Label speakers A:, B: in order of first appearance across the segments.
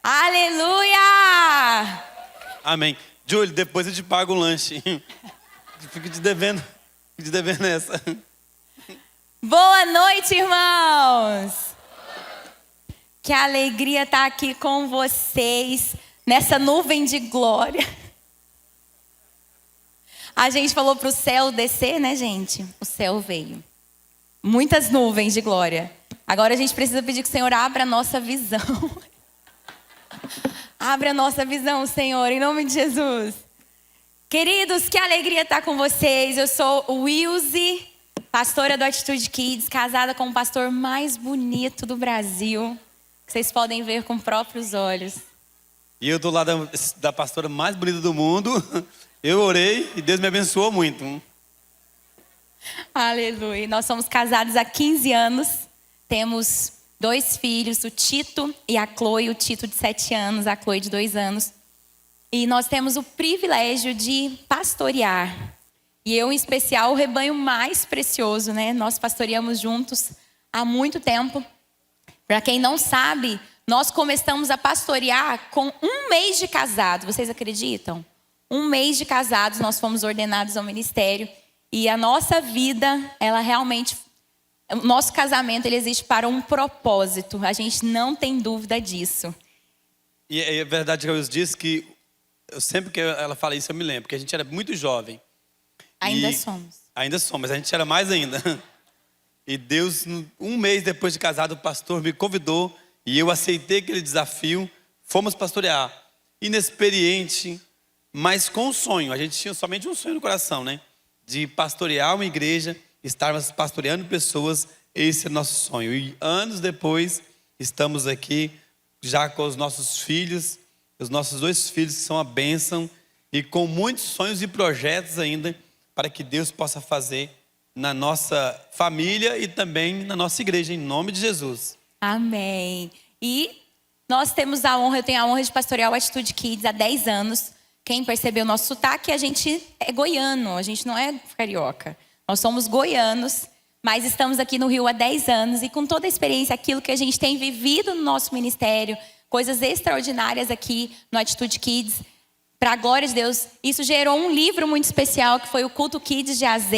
A: Aleluia!
B: Amém. Júlio, depois eu te pago um lanche. Fico te devendo essa.
A: Boa noite, irmãos! Que alegria estar aqui com vocês nessa nuvem de glória. A gente falou para o céu descer, né, gente? O céu veio. Muitas nuvens de glória. Agora a gente precisa pedir que o Senhor abra a nossa visão. Abra a nossa visão, Senhor, em nome de Jesus. Queridos, que alegria estar com vocês. Eu sou Wilzy, pastora do Atitude Kids, casada com o pastor mais bonito do Brasil, que vocês podem ver com próprios olhos.
B: E eu do lado da pastora mais bonita do mundo. Eu orei e Deus me abençoou muito.
A: Aleluia. Nós somos casados há 15 anos. Temos 2 filhos, o Tito e a Chloe. O Tito de 7 anos, a Chloe de 2 anos. E nós temos o privilégio de pastorear. E eu, em especial, o rebanho mais precioso, né? Nós pastoreamos juntos há muito tempo. Para quem não sabe, nós começamos a pastorear com 1 mês de casado. Vocês acreditam? 1 mês de casados, nós fomos ordenados ao ministério. E a nossa vida, ela realmente... O nosso casamento, ele existe para um propósito. A gente não tem dúvida disso.
B: E é verdade que eu disse que... sempre que ela fala isso, eu me lembro. Porque a gente era muito jovem.
A: Ainda somos.
B: Ainda somos, mas a gente era mais ainda. E Deus, 1 mês depois de casado, o pastor me convidou. E eu aceitei aquele desafio. Fomos pastorear. Inexperiente, mas com um sonho. A gente tinha somente um sonho no coração, né? De pastorear uma igreja, estarmos pastoreando pessoas. Esse é o nosso sonho. E anos depois, estamos aqui já com os nossos filhos. Os nossos 2 filhos que são a bênção. E com muitos sonhos e projetos ainda, para que Deus possa fazer na nossa família e também na nossa igreja, em nome de Jesus.
A: Amém. E nós temos a honra, eu tenho a honra de pastorear o Atitude Kids há 10 anos. Quem percebeu o nosso sotaque, a gente é goiano, a gente não é carioca. Nós somos goianos, mas estamos aqui no Rio há 10 anos. E com toda a experiência, aquilo que a gente tem vivido no nosso ministério, coisas extraordinárias aqui no Atitude Kids, para a glória de Deus, isso gerou um livro muito especial, que foi o Culto Kids de AZ.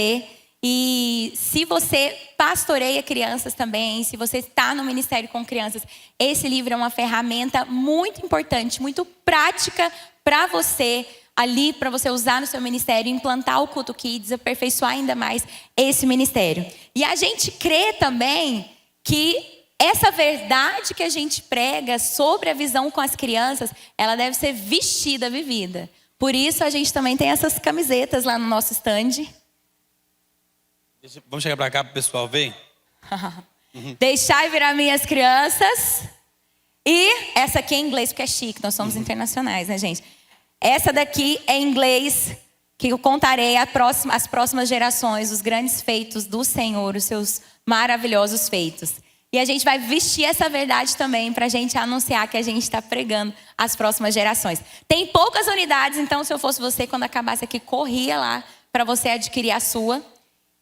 A: E se você pastoreia crianças também, se você está no ministério com crianças, esse livro é uma ferramenta muito importante, muito prática para você, ali para você usar no seu ministério, implantar o Culto Kids, aperfeiçoar ainda mais esse ministério. E a gente crê também que essa verdade que a gente prega sobre a visão com as crianças, ela deve ser vestida, vivida. Por isso a gente também tem essas camisetas lá no nosso stand.
B: Vamos chegar para cá para o pessoal ver?
A: Deixai vir a minhas crianças. E essa aqui é em inglês, porque é chique, nós somos internacionais, né, gente? Essa daqui é em inglês, que eu contarei às próximas gerações os grandes feitos do Senhor, os seus maravilhosos feitos. E a gente vai vestir essa verdade também para a gente anunciar que a gente está pregando às próximas gerações. Tem poucas unidades, então se eu fosse você, quando acabasse aqui, corria lá para você adquirir a sua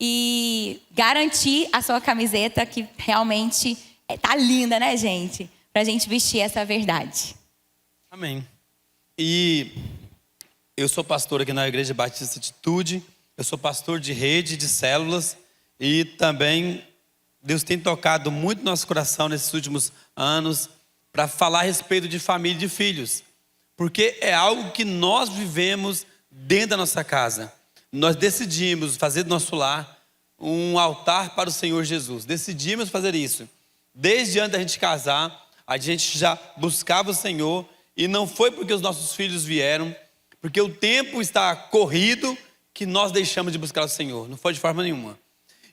A: e garantir a sua camiseta, que realmente tá linda, né, gente? Para a gente vestir essa verdade.
B: Amém. E eu sou pastor aqui na Igreja Batista Atitude. Eu sou pastor de rede, de células. E também Deus tem tocado muito no nosso coração nesses últimos anos para falar a respeito de família e de filhos. Porque é algo que nós vivemos dentro da nossa casa. Nós decidimos fazer do nosso lar um altar para o Senhor Jesus. Decidimos fazer isso. Desde antes da gente casar, a gente já buscava o Senhor. E não foi porque os nossos filhos vieram, porque o tempo está corrido, que nós deixamos de buscar o Senhor. Não foi de forma nenhuma.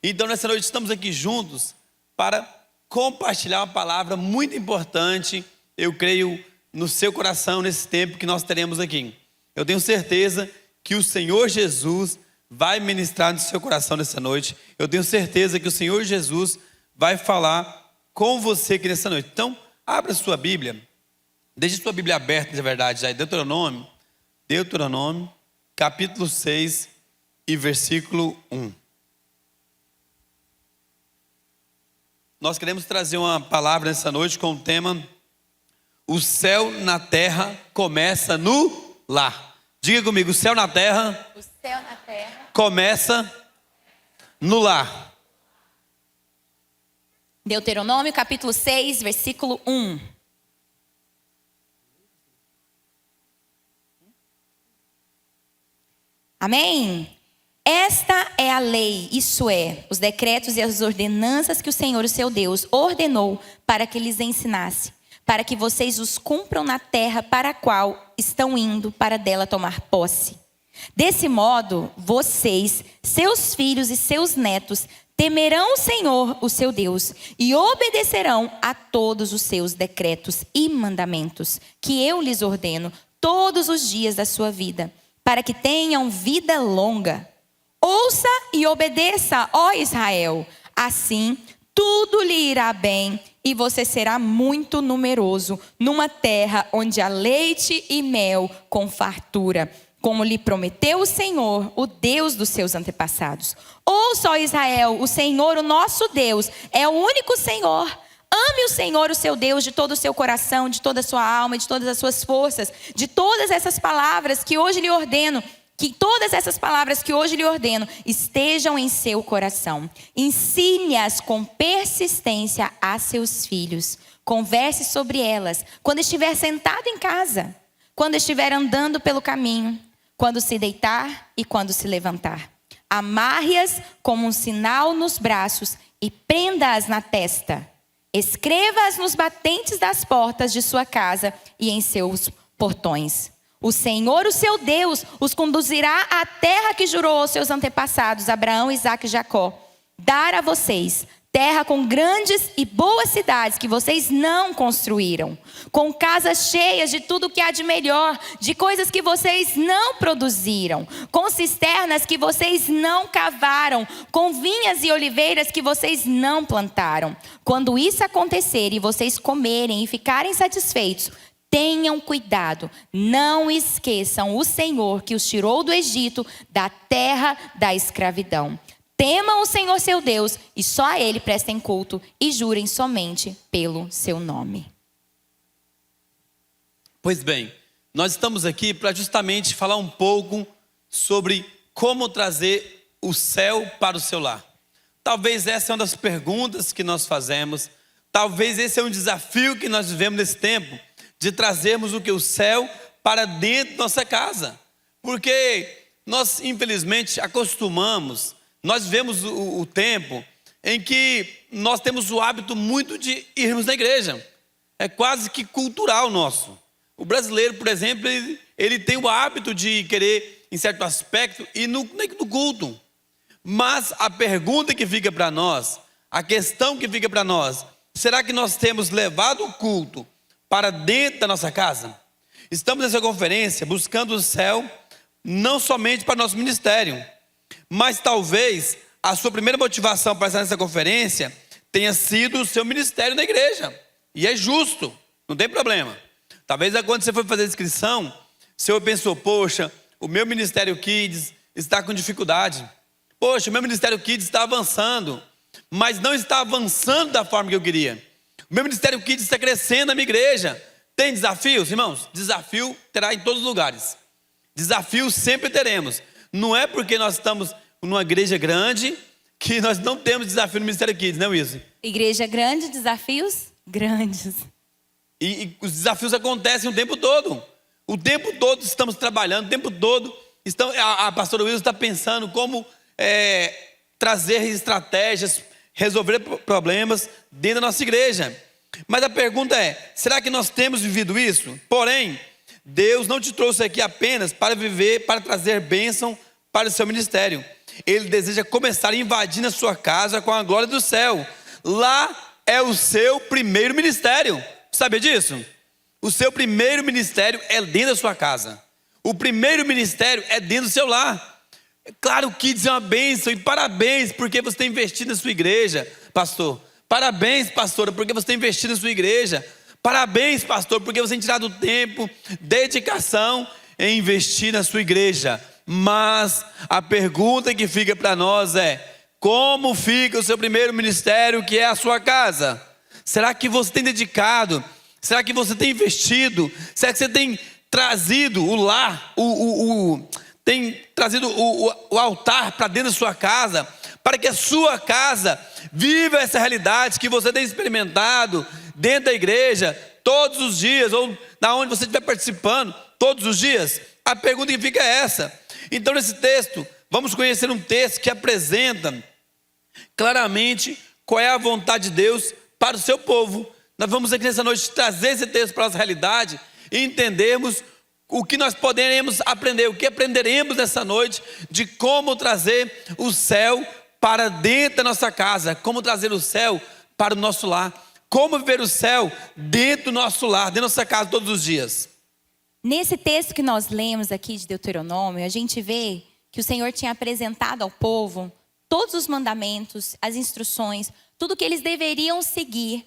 B: Então nessa noite estamos aqui juntos para compartilhar uma palavra muito importante, eu creio, no seu coração nesse tempo que nós teremos aqui. Eu tenho certeza que o Senhor Jesus vai ministrar no seu coração nessa noite. Eu tenho certeza que o Senhor Jesus vai falar com você aqui nessa noite. Então, abra sua Bíblia. Deixe sua Bíblia aberta, de verdade, já em Deuteronômio, capítulo 6 e versículo 1. Nós queremos trazer uma palavra nessa noite com o tema o céu na terra começa no lar. Diga comigo, o céu na terra.
A: O céu na terra
B: Começa no lar.
A: Deuteronômio capítulo 6, versículo 1. Amém? Esta é a lei, isso é, os decretos e as ordenanças que o Senhor, o seu Deus, ordenou para que lhes ensinasse, para que vocês os cumpram na terra para a qual estão indo para dela tomar posse. Desse modo, vocês, seus filhos e seus netos temerão o Senhor, o seu Deus, e obedecerão a todos os seus decretos e mandamentos, que eu lhes ordeno todos os dias da sua vida, para que tenham vida longa. Ouça e obedeça, ó Israel, assim tudo lhe irá bem e você será muito numeroso numa terra onde há leite e mel com fartura, como lhe prometeu o Senhor, o Deus dos seus antepassados. Ouça, ó Israel, o Senhor, o nosso Deus, é o único Senhor. Ame o Senhor, o seu Deus, de todo o seu coração, de toda a sua alma, de todas as suas forças, de todas essas palavras que hoje lhe ordeno. Que todas essas palavras que hoje lhe ordeno estejam em seu coração. Ensine-as com persistência a seus filhos. Converse sobre elas quando estiver sentado em casa, quando estiver andando pelo caminho, quando se deitar e quando se levantar. Amarre-as como um sinal nos braços e prenda-as na testa. Escreva-as nos batentes das portas de sua casa e em seus portões. O Senhor, o seu Deus, os conduzirá à terra que jurou aos seus antepassados, Abraão, Isaque e Jacó. Dar a vocês terra com grandes e boas cidades que vocês não construíram. Com casas cheias de tudo que há de melhor, de coisas que vocês não produziram. Com cisternas que vocês não cavaram. Com vinhas e oliveiras que vocês não plantaram. Quando isso acontecer e vocês comerem e ficarem satisfeitos, tenham cuidado, não esqueçam o Senhor que os tirou do Egito, da terra da escravidão. Temam o Senhor seu Deus e só a Ele prestem culto e jurem somente pelo seu nome.
B: Pois bem, nós estamos aqui para justamente falar um pouco sobre como trazer o céu para o seu lar. Talvez essa é uma das perguntas que nós fazemos, talvez esse é um desafio que nós vivemos nesse tempo, de trazermos o que? O céu para dentro da nossa casa. Porque nós, infelizmente, acostumamos, nós vemos o tempo em que nós temos o hábito muito de irmos na igreja. É quase que cultural nosso. O brasileiro, por exemplo, ele tem o hábito de querer, em certo aspecto, ir no culto. Mas a pergunta que fica para nós, a questão que fica para nós, será que nós temos levado o culto para dentro da nossa casa? Estamos nessa conferência buscando o céu, não somente para nosso ministério, mas talvez a sua primeira motivação para estar nessa conferência tenha sido o seu ministério na igreja. E é justo, não tem problema. Talvez quando você foi fazer a inscrição, o senhor pensou, poxa, o meu Ministério Kids está com dificuldade. Poxa, o meu Ministério Kids está avançando, mas não está avançando da forma que eu queria. O meu Ministério Kids está crescendo na minha igreja. Tem desafios, irmãos? Desafio terá em todos os lugares. Desafios sempre teremos. Não é porque nós estamos numa igreja grande que nós não temos desafio no Ministério Kids, não é isso?
A: Igreja grande, desafios grandes.
B: E os desafios acontecem o tempo todo. O tempo todo estamos trabalhando, o tempo todo. A pastora Wilson está pensando como trazer estratégias, resolver problemas dentro da nossa igreja. Mas a pergunta é, será que nós temos vivido isso? Porém, Deus não te trouxe aqui apenas para viver, para trazer bênção para o seu ministério. Ele deseja começar a invadir a sua casa com a glória do céu. Lá é o seu primeiro ministério. Sabe disso? O seu primeiro ministério é dentro da sua casa. O primeiro ministério é dentro do seu lar. Claro que Kids é uma bênção e parabéns porque você tem investido na sua igreja, pastor. Parabéns, pastora, porque você tem investido na sua igreja. Parabéns, pastor, porque você tem tirado tempo, dedicação em investir na sua igreja. Mas a pergunta que fica para nós é, como fica o seu primeiro ministério, que é a sua casa? Será que você tem dedicado Será que você tem investido? Será que você tem trazido o lar, tem trazido o altar para dentro da sua casa, para que a sua casa viva essa realidade que você tem experimentado dentro da igreja todos os dias, ou na onde você estiver participando todos os dias? A pergunta que fica é essa. Então, nesse texto, vamos conhecer um texto que apresenta claramente qual é a vontade de Deus para o seu povo. Nós vamos aqui nessa noite trazer esse texto para a nossa realidade e entendermos o que nós poderemos aprender, o que aprenderemos nessa noite de como trazer o céu para dentro da nossa casa, como trazer o céu para o nosso lar, como viver o céu dentro do nosso lar, dentro da nossa casa todos os dias.
A: Nesse texto que nós lemos aqui de Deuteronômio, a gente vê que o Senhor tinha apresentado ao povo todos os mandamentos, as instruções, tudo que eles deveriam seguir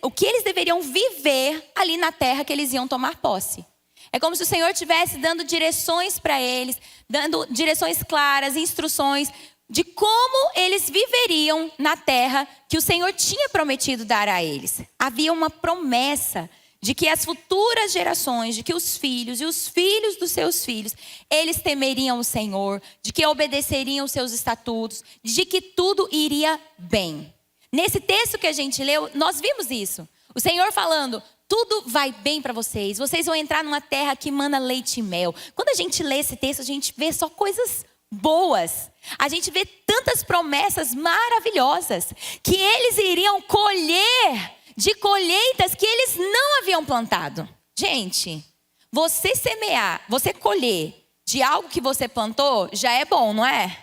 A: o que eles deveriam viver ali na terra que eles iam tomar posse. É como se o Senhor estivesse dando direções para eles, dando direções claras, instruções de como eles viveriam na terra que o Senhor tinha prometido dar a eles. Havia uma promessa de que as futuras gerações, de que os filhos e os filhos dos seus filhos, eles temeriam o Senhor, de que obedeceriam os seus estatutos, de que tudo iria bem. Nesse texto que a gente leu, nós vimos isso. O Senhor falando, tudo vai bem para vocês. Vocês vão entrar numa terra que mana leite e mel. Quando a gente lê esse texto, a gente vê só coisas boas. A gente vê tantas promessas maravilhosas que eles iriam colher de colheitas que eles não haviam plantado. Gente, você semear, você colher de algo que você plantou, já é bom, não é?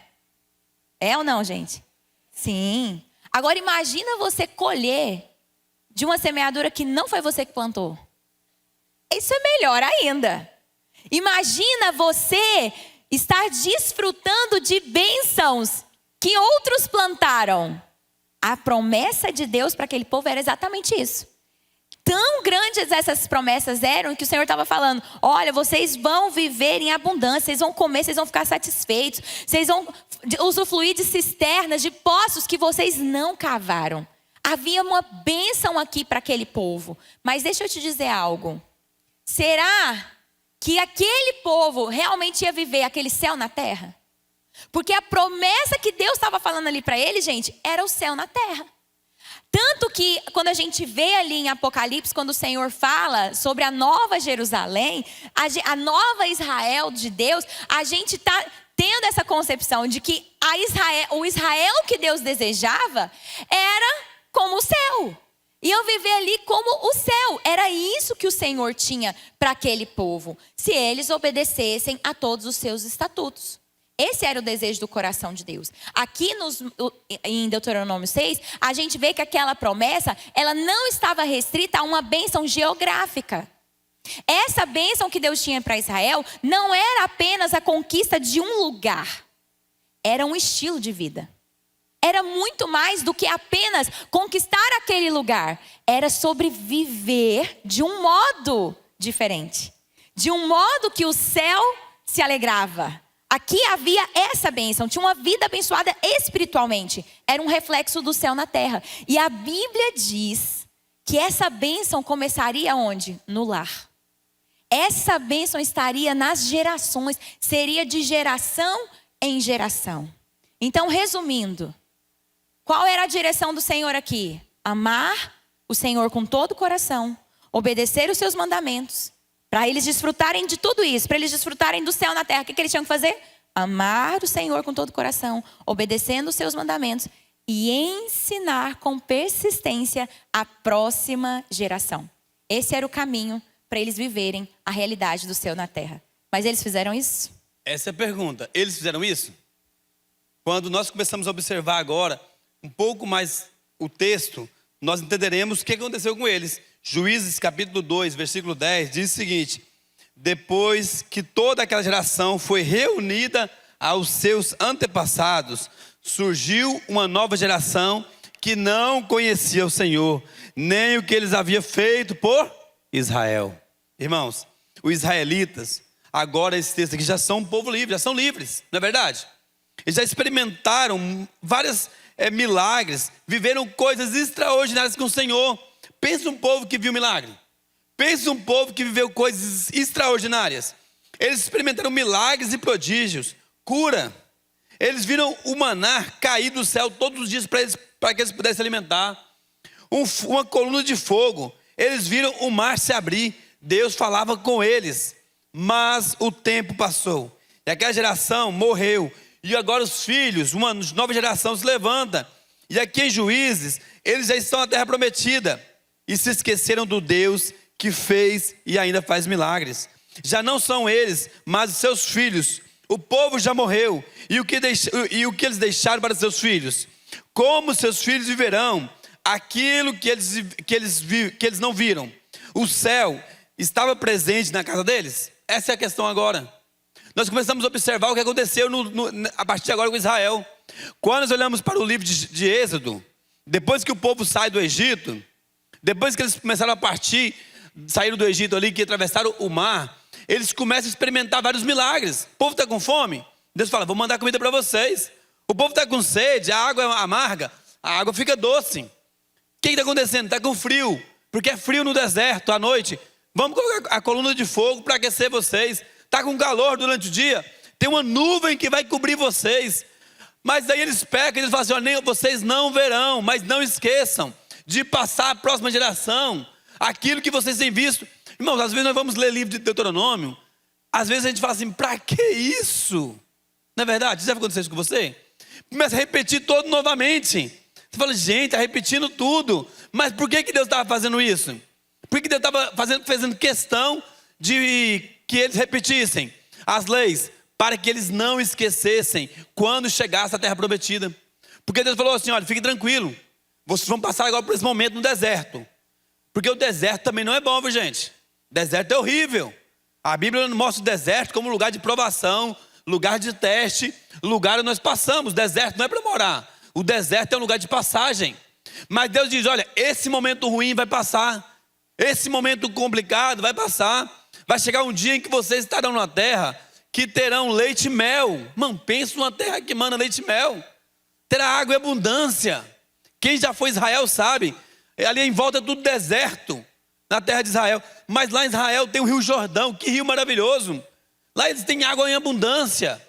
A: É ou não, gente? Sim. Agora imagina você colher de uma semeadura que não foi você que plantou. Isso é melhor ainda. Imagina você estar desfrutando de bênçãos que outros plantaram. A promessa de Deus para aquele povo era exatamente isso. Tão grandes essas promessas eram que o Senhor estava falando, olha, vocês vão viver em abundância, vocês vão comer, vocês vão ficar satisfeitos, vocês vão usufruir de cisternas, de poços que vocês não cavaram. Havia uma bênção aqui para aquele povo. Mas deixa eu te dizer algo. Será que aquele povo realmente ia viver aquele céu na terra? Porque a promessa que Deus estava falando ali para ele, gente, era o céu na terra. Tanto que quando a gente vê ali em Apocalipse, quando o Senhor fala sobre a nova Jerusalém, a nova Israel de Deus, a gente está tendo essa concepção de que o Israel que Deus desejava era como o céu. Iam viver ali como o céu. Era isso que o Senhor tinha para aquele povo, se eles obedecessem a todos os seus estatutos. Esse era o desejo do coração de Deus. Aqui em Deuteronômio 6, a gente vê que aquela promessa, ela não estava restrita a uma bênção geográfica. Essa bênção que Deus tinha para Israel não era apenas a conquista de um lugar. Era um estilo de vida. Era muito mais do que apenas conquistar aquele lugar. Era sobre viver de um modo diferente. De um modo que o céu se alegrava. Aqui havia essa bênção, tinha uma vida abençoada espiritualmente. Era um reflexo do céu na terra. E a Bíblia diz que essa bênção começaria onde? No lar. Essa bênção estaria nas gerações, seria de geração em geração. Então, resumindo, qual era a direção do Senhor aqui? Amar o Senhor com todo o coração, obedecer os seus mandamentos. Para eles desfrutarem de tudo isso, para eles desfrutarem do céu na terra, o que eles tinham que fazer? Amar o Senhor com todo o coração, obedecendo os seus mandamentos e ensinar com persistência a próxima geração. Esse era o caminho para eles viverem a realidade do céu na terra. Mas eles fizeram isso?
B: Essa é a pergunta. Eles fizeram isso? Quando nós começamos a observar agora um pouco mais o texto, nós entenderemos o que aconteceu com eles. Juízes capítulo 2, versículo 10, diz o seguinte: depois que toda aquela geração foi reunida aos seus antepassados, surgiu uma nova geração que não conhecia o Senhor, nem o que eles haviam feito por Israel. Irmãos, os israelitas, agora esse texto aqui, já são um povo livre, já são livres, não é verdade? Eles já experimentaram vários milagres, viveram coisas extraordinárias com o Senhor. Pensa um povo que viu milagre. Pensa um povo que viveu coisas extraordinárias. Eles experimentaram milagres e prodígios, cura. Eles viram o maná cair do céu todos os dias para que eles pudessem se alimentar. Uma coluna de fogo. Eles viram o mar se abrir. Deus falava com eles. Mas o tempo passou. E aquela geração morreu. E agora os filhos, uma nova geração se levanta. E aqui em Juízes, eles já estão na terra prometida. E se esqueceram do Deus que fez e ainda faz milagres. Já não são eles, mas os seus filhos. O povo já morreu. E o que eles deixaram para seus filhos? Como seus filhos viverão aquilo que eles não viram? O céu estava presente na casa deles? Essa é a questão agora. Nós começamos a observar o que aconteceu a partir de agora com Israel. Quando nós olhamos para o livro de Êxodo, depois que o povo sai do Egito, depois que eles começaram a partir, saíram do Egito ali, que atravessaram o mar, eles começam a experimentar vários milagres. O povo está com fome? Deus fala, vou mandar comida para vocês. O povo está com sede, a água é amarga, a água fica doce. O que está acontecendo? Está com frio, porque é frio no deserto à noite. Vamos colocar a coluna de fogo para aquecer vocês. Está com calor durante o dia, tem uma nuvem que vai cobrir vocês. Mas daí eles pecam, eles falam assim, olha, vocês não verão, mas não esqueçam de passar à próxima geração aquilo que vocês têm visto. Irmãos, às vezes nós vamos ler livro de Deuteronômio, às vezes a gente fala assim, para que isso? Não é verdade? Isso deve acontecer isso com você? Começa a repetir todo novamente. Você fala, gente, está repetindo tudo. Mas por que Deus estava fazendo isso? Por que Deus estava fazendo questão de que eles repetissem as leis? Para que eles não esquecessem quando chegasse a terra prometida. Porque Deus falou assim, olha, fique tranquilo. Vocês vão passar agora por esse momento no deserto. Porque o deserto também não é bom, viu, gente? O deserto é horrível. A Bíblia mostra o deserto como lugar de provação, lugar de teste, lugar onde nós passamos. O deserto não é para morar. O deserto é um lugar de passagem. Mas Deus diz, olha, esse momento ruim vai passar. Esse momento complicado vai passar. Vai chegar um dia em que vocês estarão na terra que terão leite e mel. Mano, pensa numa terra que manda leite e mel. Terá água e abundância. Quem já foi a Israel sabe. Ali em volta é tudo deserto. Na terra de Israel. Mas lá em Israel tem o Rio Jordão. Que rio maravilhoso. Lá eles têm água em abundância.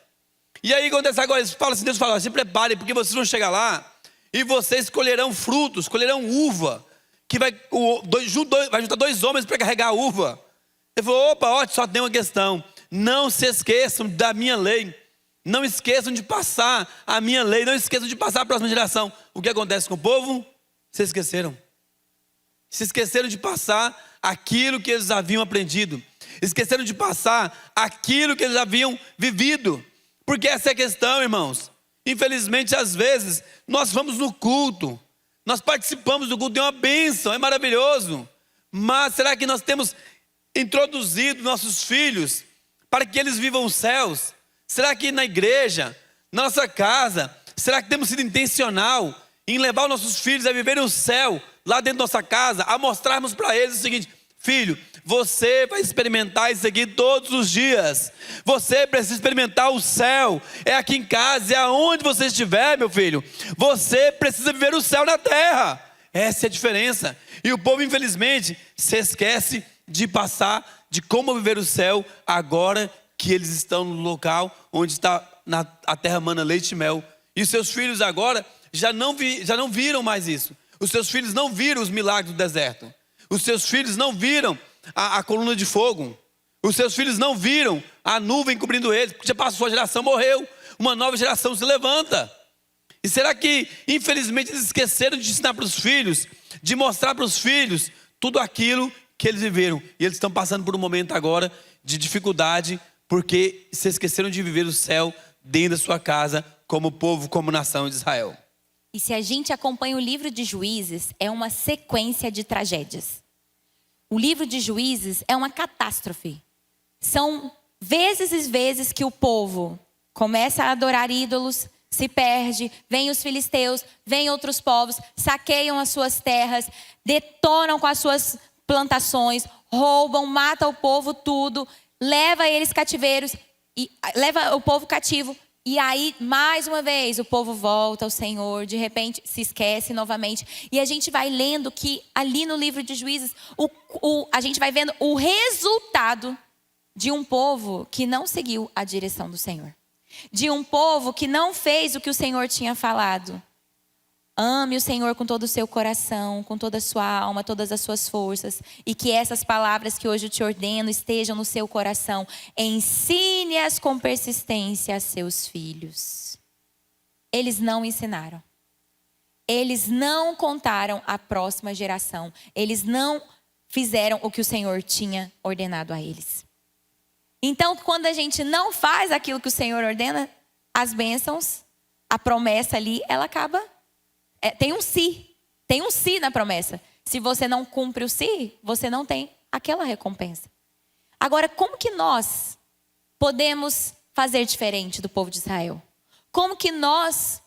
B: E aí acontece agora, Deus fala, se preparem, porque vocês vão chegar lá e vocês colherão frutos, colherão uva, que vai juntar 2 homens para carregar a uva. Ele falou, opa, ó, só tem uma questão. Não se esqueçam da minha lei. Não esqueçam de passar a minha lei. Não esqueçam de passar a próxima geração. O que acontece com o povo? Se esqueceram. Se esqueceram de passar aquilo que eles haviam aprendido. Esqueceram de passar aquilo que eles haviam vivido. Porque essa é a questão, irmãos. Infelizmente, às vezes, nós vamos no culto. Nós participamos do culto, é uma bênção, é maravilhoso. Mas será que nós temos introduzido nossos filhos para que eles vivam os céus? Será que na igreja, na nossa casa, será que temos sido intencional em levar os nossos filhos a viverem o céu lá dentro da nossa casa, a mostrarmos para eles o seguinte, filho, você vai experimentar isso aqui todos os dias. Você precisa experimentar o céu. É aqui em casa, é aonde você estiver, meu filho. Você precisa viver o céu na terra. Essa é a diferença. E o povo, infelizmente, se esquece de passar de como viver o céu agora que eles estão no local onde está a terra mana leite e mel. E os seus filhos agora já não viram mais isso. Os seus filhos não viram os milagres do deserto. Os seus filhos não viram a coluna de fogo. Os seus filhos não viram a nuvem cobrindo eles. Porque já passou, a geração morreu. Uma nova geração se levanta. E será que, infelizmente, eles esqueceram de ensinar para os filhos, de mostrar para os filhos tudo aquilo que eles viveram? E eles estão passando por um momento agora de dificuldade, porque se esqueceram de viver o céu dentro da sua casa, como povo, como nação de Israel.
A: E se a gente acompanha o livro de Juízes, é uma sequência de tragédias. O livro de Juízes é uma catástrofe. São vezes e vezes que o povo começa a adorar ídolos, se perde, vem os filisteus, vem outros povos, saqueiam as suas terras, detonam com as suas plantações, roubam, matam o povo tudo, leva eles cativeiros, leva o povo cativo E aí, mais uma vez, o povo volta ao Senhor, de repente se esquece novamente. E a gente vai lendo que ali no livro de Juízes, a gente vai vendo o resultado de um povo que não seguiu a direção do Senhor. De um povo que não fez o que o Senhor tinha falado. Ame o Senhor com todo o seu coração, com toda a sua alma, todas as suas forças. E que essas palavras que hoje eu te ordeno estejam no seu coração. Ensine-as com persistência a seus filhos. Eles não ensinaram. Eles não contaram à próxima geração. Eles não fizeram o que o Senhor tinha ordenado a eles. Então, quando a gente não faz aquilo que o Senhor ordena, as bênçãos, a promessa ali, ela acaba... tem um si na promessa. Se você não cumpre o si, você não tem aquela recompensa. Agora, como que nós podemos fazer diferente do povo de Israel? Como que nós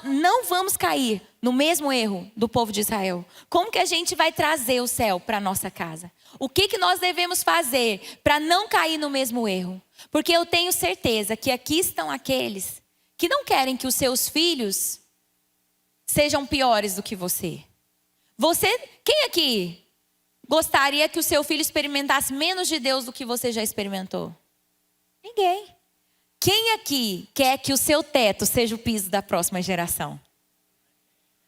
A: não vamos cair no mesmo erro do povo de Israel? Como que a gente vai trazer o céu para a nossa casa? O que nós devemos fazer para não cair no mesmo erro? Porque eu tenho certeza que aqui estão aqueles que não querem que os seus filhos sejam piores do que você. Quem aqui gostaria que o seu filho experimentasse menos de Deus do que você já experimentou? Ninguém. Quem aqui quer que o seu teto seja o piso da próxima geração?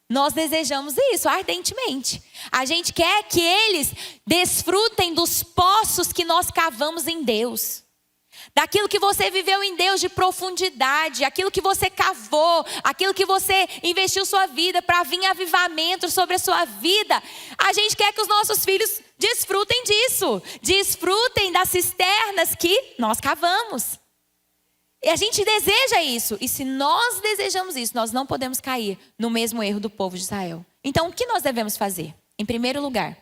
A: Nós desejamos isso ardentemente. A gente quer que eles desfrutem dos poços que nós cavamos em Deus. Daquilo que você viveu em Deus de profundidade, aquilo que você cavou, aquilo que você investiu sua vida para vir avivamento sobre a sua vida. A gente quer que os nossos filhos desfrutem disso, desfrutem das cisternas que nós cavamos. E a gente deseja isso. E se nós desejamos isso, nós não podemos cair no mesmo erro do povo de Israel. Então, o que nós devemos fazer? Em primeiro lugar,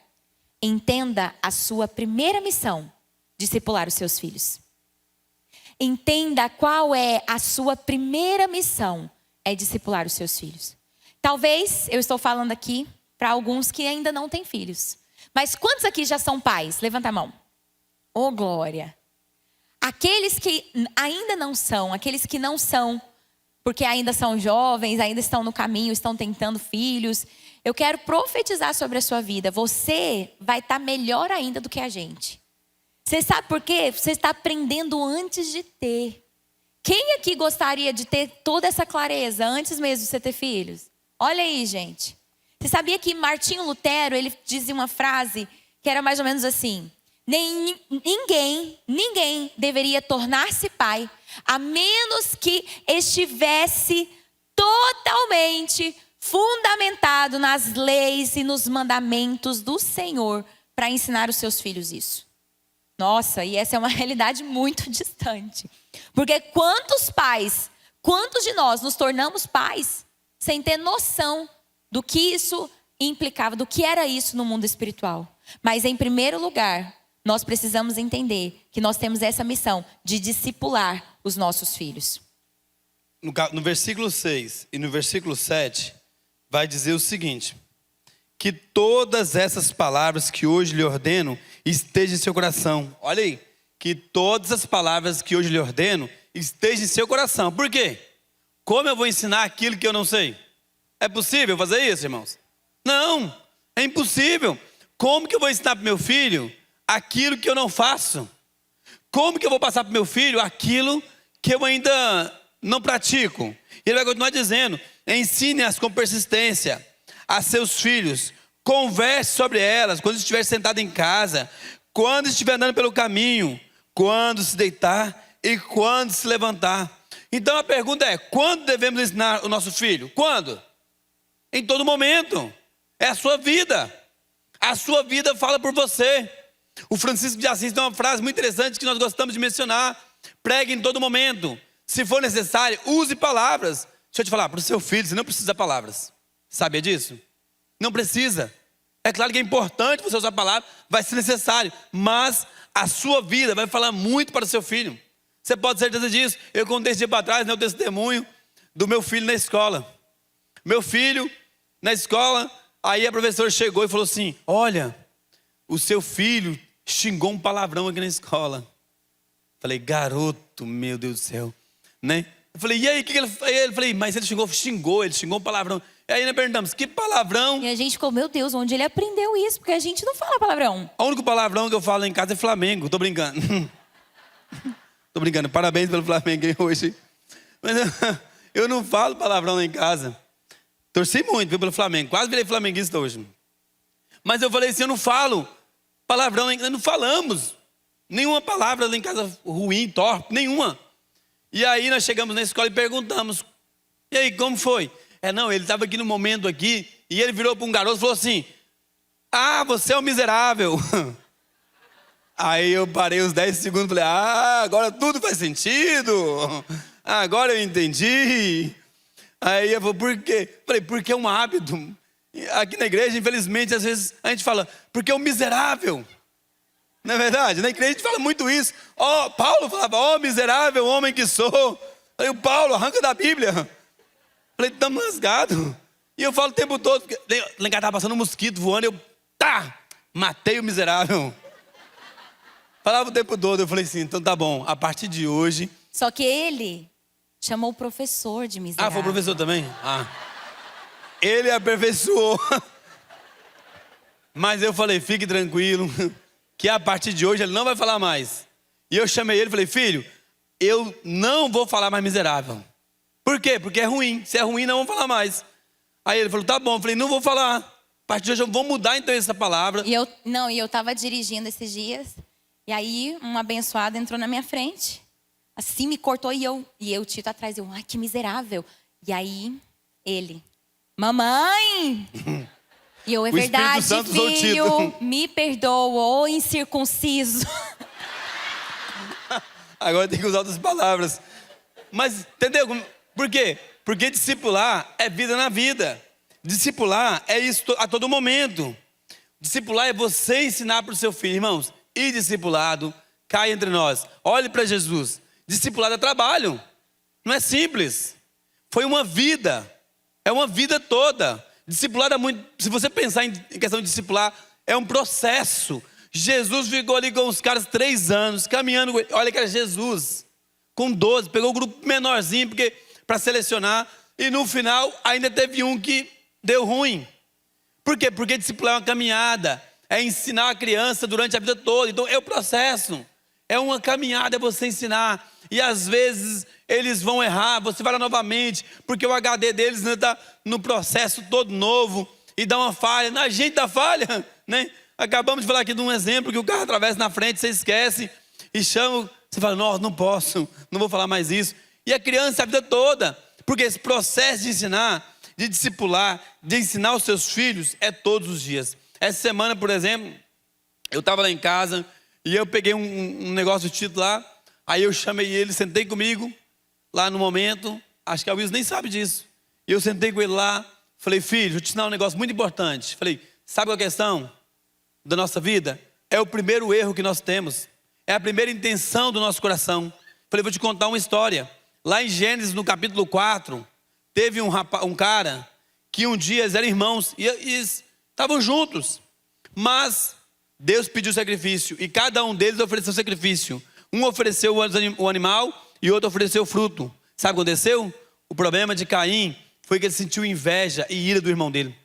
A: entenda a sua primeira missão: discipular os seus filhos. Entenda qual é a sua primeira missão: é discipular os seus filhos. Talvez eu estou falando aqui para alguns que ainda não têm filhos. Mas quantos aqui já são pais? Levanta a mão. Oh, glória! Aqueles que ainda não são, aqueles que não são, porque ainda são jovens, ainda estão no caminho, estão tentando filhos. Eu quero profetizar sobre a sua vida. Você vai estar melhor ainda do que a gente. Você sabe por quê? Você está aprendendo antes de ter. Quem aqui gostaria de ter toda essa clareza antes mesmo de você ter filhos? Olha aí, gente. Você sabia que Martinho Lutero, ele dizia uma frase que era mais ou menos assim: ninguém deveria tornar-se pai a menos que estivesse totalmente fundamentado nas leis e nos mandamentos do Senhor para ensinar os seus filhos isso. Nossa, e essa é uma realidade muito distante. Porque quantos de nós nos tornamos pais sem ter noção do que isso implicava, do que era isso no mundo espiritual? Mas em primeiro lugar, nós precisamos entender que nós temos essa missão de discipular os nossos filhos.
B: No versículo 6 e no versículo 7, vai dizer o seguinte: que todas essas palavras que hoje lhe ordeno estejam em seu coração. Olha aí, que todas as palavras que hoje lhe ordeno estejam em seu coração. Por quê? Como eu vou ensinar aquilo que eu não sei? É possível fazer isso, irmãos? Não, é impossível. Como que eu vou ensinar para o meu filho aquilo que eu não faço? Como que eu vou passar para o meu filho aquilo que eu ainda não pratico? Ele vai continuar dizendo: ensine-as com persistência a seus filhos, converse sobre elas quando estiver sentado em casa, quando estiver andando pelo caminho, quando se deitar e quando se levantar. Então a pergunta é: quando devemos ensinar o nosso filho? Quando? Em todo momento. É a sua vida. A sua vida fala por você. O Francisco de Assis tem uma frase muito interessante que nós gostamos de mencionar: pregue em todo momento. Se for necessário, use palavras. Deixa eu te falar, para o seu filho você não precisa de palavras. Sabia disso? Não precisa. É claro que é importante você usar palavras, vai ser necessário, mas a sua vida vai falar muito para o seu filho. Você pode ter certeza disso. Eu contei esse dia para trás, o testemunho do meu filho na escola. Meu filho na escola, aí a professora chegou e falou assim: olha, o seu filho xingou um palavrão aqui na escola. Falei, garoto, meu Deus do céu, né? Eu falei, e aí, o que ele fez? Eu falei, mas ele xingou um palavrão. E aí nós perguntamos, que palavrão?
A: E a gente ficou, meu Deus, onde ele aprendeu isso? Porque a gente não fala palavrão.
B: O único palavrão que eu falo em casa é Flamengo, tô brincando. Tô brincando, parabéns pelo Flamengo hein, hoje. Mas eu não falo palavrão lá em casa. Torci muito viu, pelo Flamengo, quase virei flamenguista hoje. Mas eu falei assim, eu não falo palavrão, nós não falamos. Nenhuma palavra lá em casa ruim, torpe, nenhuma. E aí nós chegamos na escola e perguntamos, e aí, como foi? Não, ele estava aqui no momento aqui, e ele virou para um garoto e falou assim, ah, você é um miserável. Aí eu parei uns 10 segundos e falei, agora tudo faz sentido. Agora eu entendi. Aí eu falei, por quê? Falei, porque é um hábito. Aqui na igreja, infelizmente, às vezes a gente fala, porque é um miserável. Não é verdade? Na igreja a gente fala muito isso. Paulo falava, miserável homem que sou. Aí o Paulo arranca da Bíblia. Falei, estamos rasgados. E eu falo o tempo todo, porque lá em casa estava passando um mosquito voando, eu, matei o miserável. Falava o tempo todo, eu falei assim, então tá bom, a partir de hoje...
A: Só que ele chamou o professor de miserável.
B: Foi o professor também? Ele aperfeiçoou. Mas eu falei, fique tranquilo, que a partir de hoje ele não vai falar mais. E eu chamei ele e falei, filho, eu não vou falar mais miserável. Por quê? Porque é ruim. Se é ruim, não vou falar mais. Aí ele falou, tá bom. Eu falei, não vou falar. A partir de hoje eu vou mudar então essa palavra.
A: E eu tava dirigindo esses dias. E aí, um abençoado entrou na minha frente. Assim, me cortou e eu Tito atrás. Eu, ai, que miserável. E aí, ele, mamãe! E eu, é verdade, filho, me perdoa, incircunciso.
B: Agora tem que usar outras palavras. Mas, entendeu? Por quê? Porque discipular é vida na vida. Discipular é isso a todo momento. Discipular é você ensinar para o seu filho, irmãos. E discipulado, cai entre nós. Olhe para Jesus. Discipulado é trabalho. Não é simples. Foi uma vida. É uma vida toda. Discipulado é muito... Se você pensar em questão de discipular, é um processo. Jesus ficou ali com os caras 3 anos, caminhando. Olha que era Jesus. Com 12. Pegou o grupo menorzinho para selecionar. E no final, ainda teve um que deu ruim. Por quê? Porque discipular é uma caminhada. É ensinar a criança durante a vida toda. Então é o processo. É uma caminhada, é você ensinar. E às vezes eles vão errar. Você vai lá novamente. Porque o HD deles ainda está no processo todo novo. E dá uma falha. Na gente dá falha, né? Acabamos de falar aqui de um exemplo que o carro atravessa na frente, você esquece. E chama. Você fala, não posso. Não vou falar mais isso. E a criança a vida toda. Porque esse processo de ensinar, de discipular, de ensinar os seus filhos é todos os dias. Essa semana, por exemplo, eu estava lá em casa e eu peguei um negócio de título lá. Aí eu chamei ele, sentei comigo lá no momento. Acho que a Wilson nem sabe disso. E eu sentei com ele lá. Falei, filho, vou te ensinar um negócio muito importante. Falei, sabe qual é a questão da nossa vida? É o primeiro erro que nós temos. É a primeira intenção do nosso coração. Falei, vou te contar uma história. Lá em Gênesis, no capítulo 4, teve um cara que um dia eles eram irmãos e estavam juntos. Mas Deus pediu sacrifício e cada um deles ofereceu sacrifício. Um ofereceu o animal e outro ofereceu o fruto. Sabe o que aconteceu? O problema de Caim foi que ele sentiu inveja e ira do irmão dele.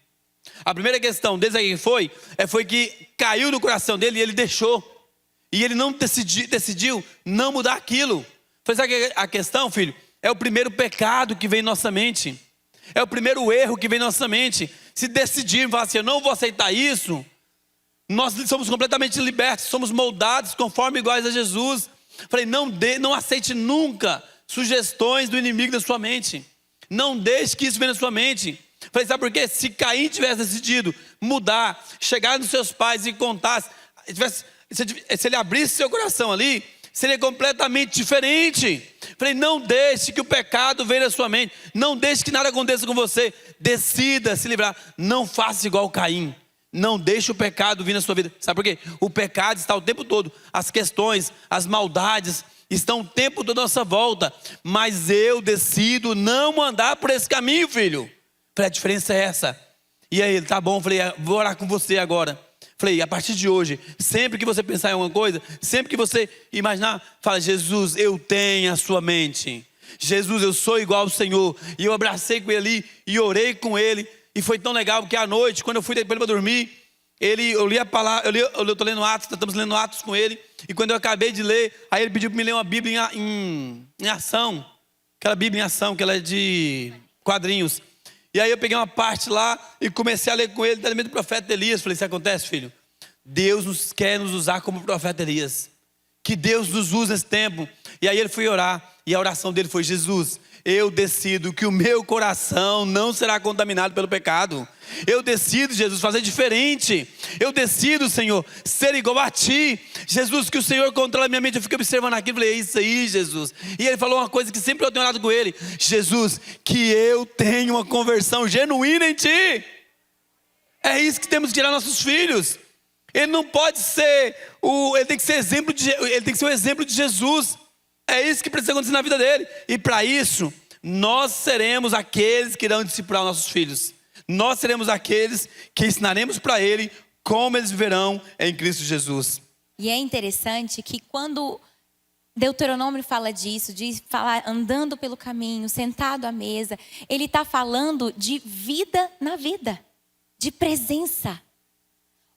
B: A primeira questão deles aqui foi que caiu no coração dele e ele deixou. E ele não decidiu não mudar aquilo. Foi sabe a questão, filho? É o primeiro pecado que vem em nossa mente. É o primeiro erro que vem em nossa mente. Se decidirmos, falar assim, eu não vou aceitar isso, nós somos completamente libertos, somos moldados conforme iguais a Jesus. Falei, não aceite nunca sugestões do inimigo da sua mente. Não deixe que isso venha na sua mente. Falei, sabe por quê? Se Caim tivesse decidido mudar, chegar nos seus pais e contasse, se ele abrisse seu coração ali, seria completamente diferente. Falei, não deixe que o pecado venha na sua mente. Não deixe que nada aconteça com você. Decida se livrar. Não faça igual Caim. Não deixe o pecado vir na sua vida. Sabe por quê? O pecado está o tempo todo. As questões, as maldades estão o tempo todo à nossa volta. Mas eu decido não andar por esse caminho, filho. Falei, a diferença é essa. E aí ele, tá bom. Falei, vou orar com você agora. Falei, a partir de hoje, sempre que você pensar em alguma coisa, sempre que você imaginar, fala, Jesus, eu tenho a sua mente. Jesus, eu sou igual ao Senhor. E eu abracei com ele ali e orei com ele. E foi tão legal, porque à noite, quando eu fui deitar para dormir, eu li a palavra, eu estou lendo Atos, estamos lendo Atos com ele. E quando eu acabei de ler, aí ele pediu para me ler uma Bíblia em ação. Aquela Bíblia em ação, que ela é de quadrinhos. E aí eu peguei uma parte lá e comecei a ler com ele, do profeta Elias. Falei, isso acontece, filho? Deus quer nos usar como profeta Elias. Que Deus nos use nesse tempo. E aí ele foi orar. E a oração dele foi, Jesus, eu decido que o meu coração não será contaminado pelo pecado. Eu decido, Jesus, fazer diferente. Eu decido, Senhor, ser igual a Ti. Jesus, que o Senhor controla a minha mente. Eu fiquei observando aquilo, falei, é isso aí, Jesus. E ele falou uma coisa que sempre eu tenho orado com ele. Jesus, que eu tenho uma conversão genuína em Ti. É isso que temos que tirar nossos filhos. Ele não pode ser, ele tem que ser ele tem que ser o exemplo de Jesus. É isso que precisa acontecer na vida dele. E para isso, nós seremos aqueles que irão discipular nossos filhos. Nós seremos aqueles que ensinaremos para ele como eles viverão em Cristo Jesus.
A: E é interessante que quando Deuteronômio fala disso, de falar andando pelo caminho, sentado à mesa, ele está falando de vida na vida, de presença.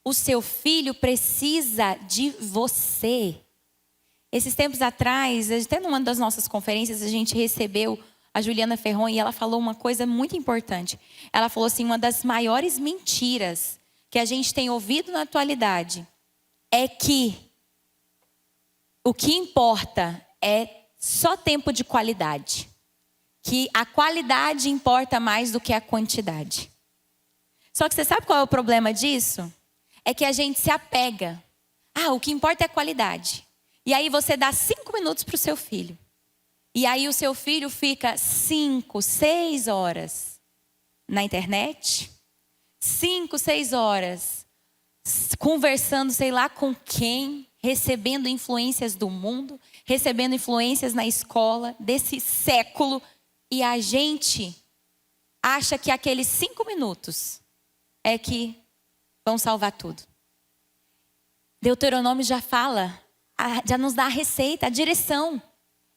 A: O seu filho precisa de você. Esses tempos atrás, até numa das nossas conferências, a gente recebeu a Juliana Ferron e ela falou uma coisa muito importante. Ela falou assim, uma das maiores mentiras que a gente tem ouvido na atualidade é que o que importa é só tempo de qualidade. Que a qualidade importa mais do que a quantidade. Só que você sabe qual é o problema disso? É que a gente se apega. O que importa é a qualidade. E aí você dá 5 minutos para o seu filho. E aí o seu filho fica 5, 6 horas na internet. 5, 6 horas conversando sei lá com quem. Recebendo influências do mundo. Recebendo influências na escola desse século. E a gente acha que aqueles 5 minutos é que vão salvar tudo. Deuteronômio já fala, já nos dá a receita, a direção.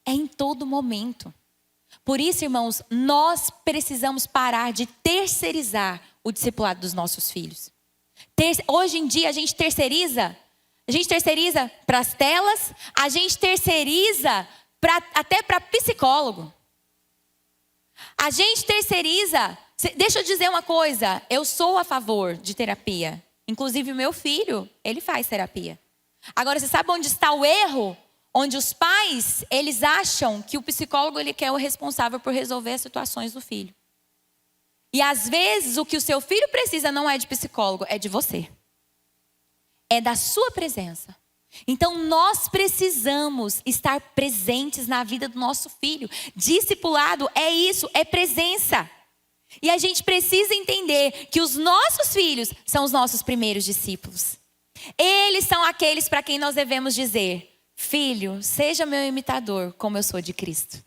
A: É em todo momento. Por isso, irmãos, nós precisamos parar de terceirizar o discipulado dos nossos filhos. Hoje em dia a gente terceiriza para as telas, a gente terceiriza até para psicólogo. A gente terceiriza. Deixa eu dizer uma coisa, eu sou a favor de terapia. Inclusive o meu filho, ele faz terapia. Agora, você sabe onde está o erro? Onde os pais, eles acham que o psicólogo ele quer o responsável por resolver as situações do filho. E às vezes o que o seu filho precisa não é de psicólogo, é de você. É da sua presença. Então nós precisamos estar presentes na vida do nosso filho. Discipulado é isso, é presença. E a gente precisa entender que os nossos filhos são os nossos primeiros discípulos. Eles são aqueles para quem nós devemos dizer: filho, seja meu imitador como eu sou de Cristo.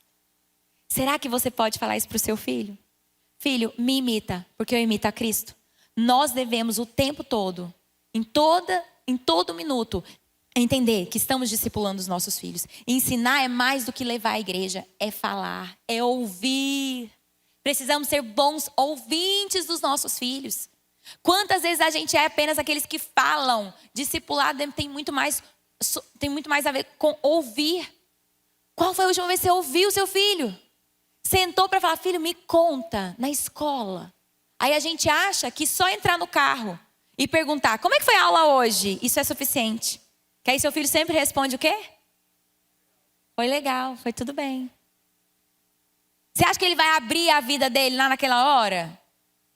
A: Será que você pode falar isso para o seu filho? Filho, me imita, porque eu imito a Cristo. Nós devemos o tempo todo, em todo minuto, entender que estamos discipulando os nossos filhos. Ensinar é mais do que levar à igreja, é falar, é ouvir. Precisamos ser bons ouvintes dos nossos filhos. Quantas vezes a gente é apenas aqueles que falam? Discipulado tem muito mais a ver com ouvir. Qual foi a última vez que você ouviu o seu filho? Sentou para falar: filho, me conta, na escola. Aí a gente acha que só entrar no carro e perguntar: como é que foi a aula hoje? Isso é suficiente. Que aí seu filho sempre responde o quê? Foi legal, foi tudo bem. Você acha que ele vai abrir a vida dele lá naquela hora?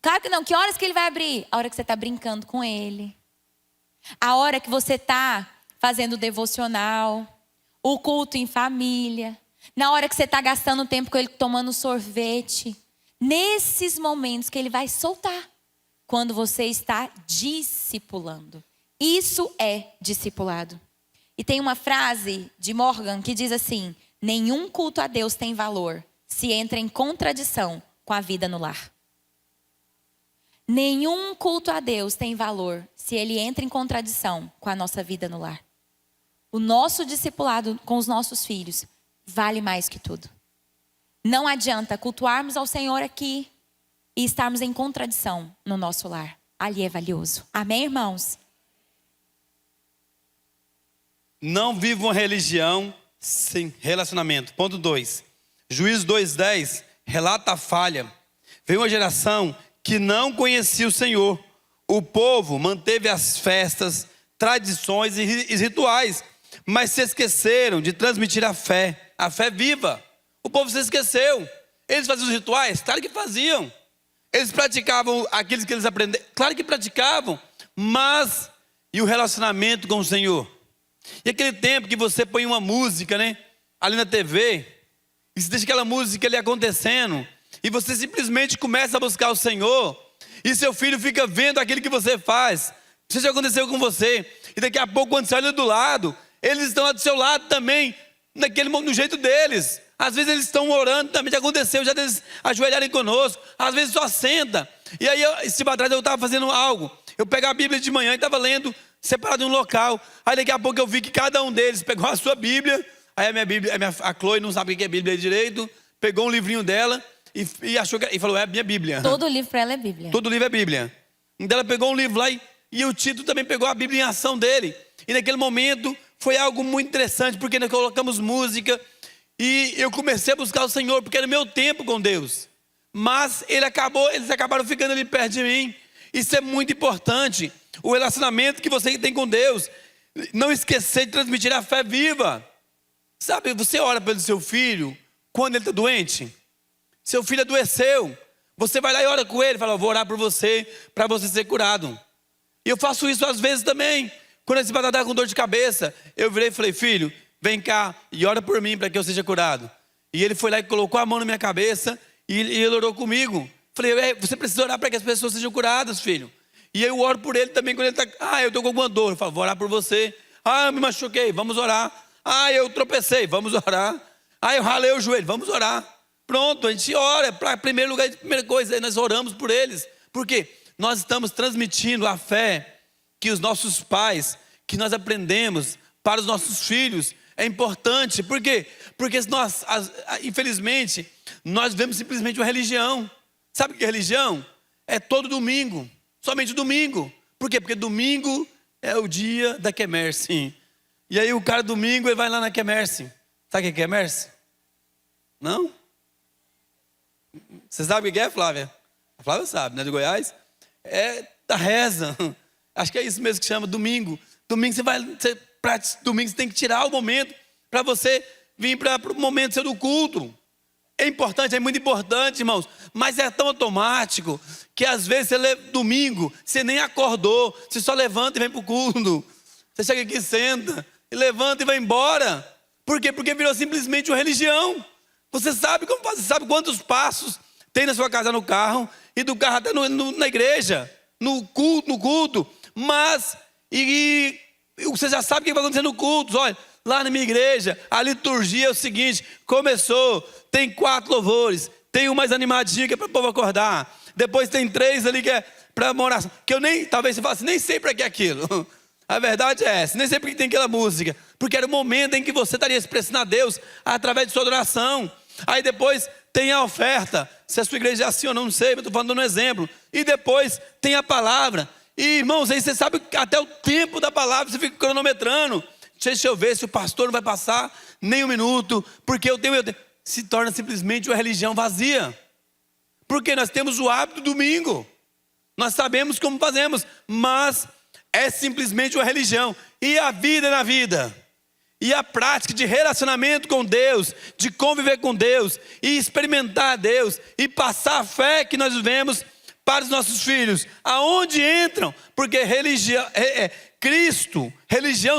A: Claro que não. Que horas que ele vai abrir? A hora que você está brincando com ele. A hora que você está fazendo o devocional. O culto em família. Na hora que você está gastando tempo com ele tomando sorvete. Nesses momentos que ele vai soltar. Quando você está discipulando. Isso é discipulado. E tem uma frase de Morgan que diz assim: nenhum culto a Deus tem valor se entra em contradição com a vida no lar. Nenhum culto a Deus tem valor se ele entra em contradição com a nossa vida no lar. O nosso discipulado com os nossos filhos vale mais que tudo. Não adianta cultuarmos ao Senhor aqui e estarmos em contradição no nosso lar. Ali é valioso. Amém, irmãos?
B: Não viva uma religião sem relacionamento. Ponto 2. Juízes 2:10 relata a falha. Veio uma geração que não conhecia o Senhor. O povo manteve as festas, tradições e rituais, mas se esqueceram de transmitir a fé viva. O povo se esqueceu. Eles faziam os rituais? Claro que faziam. Eles praticavam aqueles que eles aprenderam? Claro que praticavam. Mas, e o relacionamento com o Senhor? E aquele tempo que você põe uma música, né, ali na TV, e você deixa aquela música ali acontecendo, e você simplesmente começa a buscar o Senhor, e seu filho fica vendo aquilo que você faz. Não sei se já aconteceu com você, e daqui a pouco quando você olha do lado, eles estão lá do seu lado também, no jeito deles. Às vezes eles estão orando também, já aconteceu, já eles ajoelharem conosco, às vezes só senta. E aí, esse tempo atrás eu estava fazendo algo, eu pegava a Bíblia de manhã e estava lendo, separado em um local. Aí daqui a pouco eu vi que cada um deles pegou a sua Bíblia. Aí a minha Bíblia, a Chloe não sabe o que é Bíblia direito, pegou um livrinho dela e achou que, e falou, é a minha Bíblia.
A: Todo livro para ela é Bíblia.
B: Todo livro é Bíblia. Então ela pegou um livro lá e o Tito também pegou a Bíblia em ação dele. E naquele momento foi algo muito interessante, porque nós colocamos música e eu comecei a buscar o Senhor, porque era meu tempo com Deus. Mas eles acabaram ficando ali perto de mim. Isso é muito importante. O relacionamento que você tem com Deus. Não esquecer de transmitir a fé viva. Sabe, você ora pelo seu filho quando ele está doente. Seu filho adoeceu. Você vai lá e ora com ele. Fala, vou orar por você, para você ser curado. E eu faço isso às vezes também. Quando esse batata está com dor de cabeça, eu virei e falei, filho, vem cá e ora por mim para que eu seja curado. E ele foi lá e colocou a mão na minha cabeça e ele orou comigo. Falei, você precisa orar para que as pessoas sejam curadas, filho. E eu oro por ele também quando ele está, eu estou com alguma dor. Eu falo, vou orar por você. Eu me machuquei, vamos orar. Eu tropecei, vamos orar. Eu ralei o joelho, vamos orar. Pronto, a gente ora, para primeiro lugar, primeira coisa, nós oramos por eles. Por quê? Nós estamos transmitindo a fé que os nossos pais, que nós aprendemos para os nossos filhos. É importante, por quê? Porque nós, infelizmente, nós vemos simplesmente uma religião. Sabe o que é religião? É todo domingo. Somente domingo. Por quê? Porque domingo é o dia da quermesse. E aí o cara domingo ele vai lá na quermesse. Sabe o que é quermesse? Não? Você sabe o que é, Flávia? A Flávia sabe, né? De Goiás. É da reza. Acho que é isso mesmo que chama domingo. Domingo domingo você tem que tirar o momento para você vir para o momento seu do culto. É importante, é muito importante, irmãos. Mas é tão automático que às vezes domingo, você nem acordou. Você só levanta e vem para o culto. Você chega aqui, senta, e levanta e vai embora. Por quê? Porque virou simplesmente uma religião. Você sabe como fazer, sabe quantos passos tem na sua casa no carro, e do carro até na igreja, no culto. Mas, você já sabe o que vai acontecer no culto. Olha, lá na minha igreja, a liturgia é o seguinte, começou, tem 4 louvores, tem um mais animadinho que é para o povo acordar, depois tem 3 ali que é para morar, que eu talvez você fale assim, nem sei para que é aquilo. A verdade é essa, nem sei porque tem aquela música, porque era o momento em que você estaria expressando a Deus através de sua adoração. Aí depois tem a oferta, se a sua igreja é assim ou não, não sei, eu estou falando um exemplo. E depois tem a palavra. E irmãos, aí você sabe que até o tempo da palavra você fica cronometrando. Deixa eu ver se o pastor não vai passar nem um minuto, porque eu tenho. Se torna simplesmente uma religião vazia. Porque nós temos o hábito do domingo. Nós sabemos como fazemos, mas é simplesmente uma religião. E a vida na vida. E a prática de relacionamento com Deus, de conviver com Deus, e experimentar Deus, e passar a fé que nós vivemos para os nossos filhos. Aonde entram? Porque religião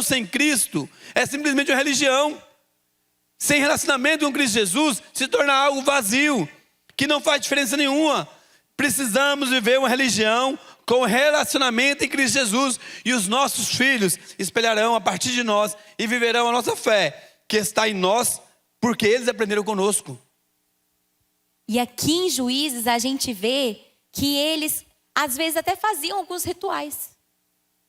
B: sem Cristo, é simplesmente uma religião. Sem relacionamento com Cristo Jesus, se torna algo vazio, que não faz diferença nenhuma. Precisamos viver uma religião com relacionamento em Cristo Jesus, e os nossos filhos espelharão a partir de nós e viverão a nossa fé, que está em nós, porque eles aprenderam conosco.
A: E aqui em Juízes a gente vê que eles às vezes até faziam alguns rituais.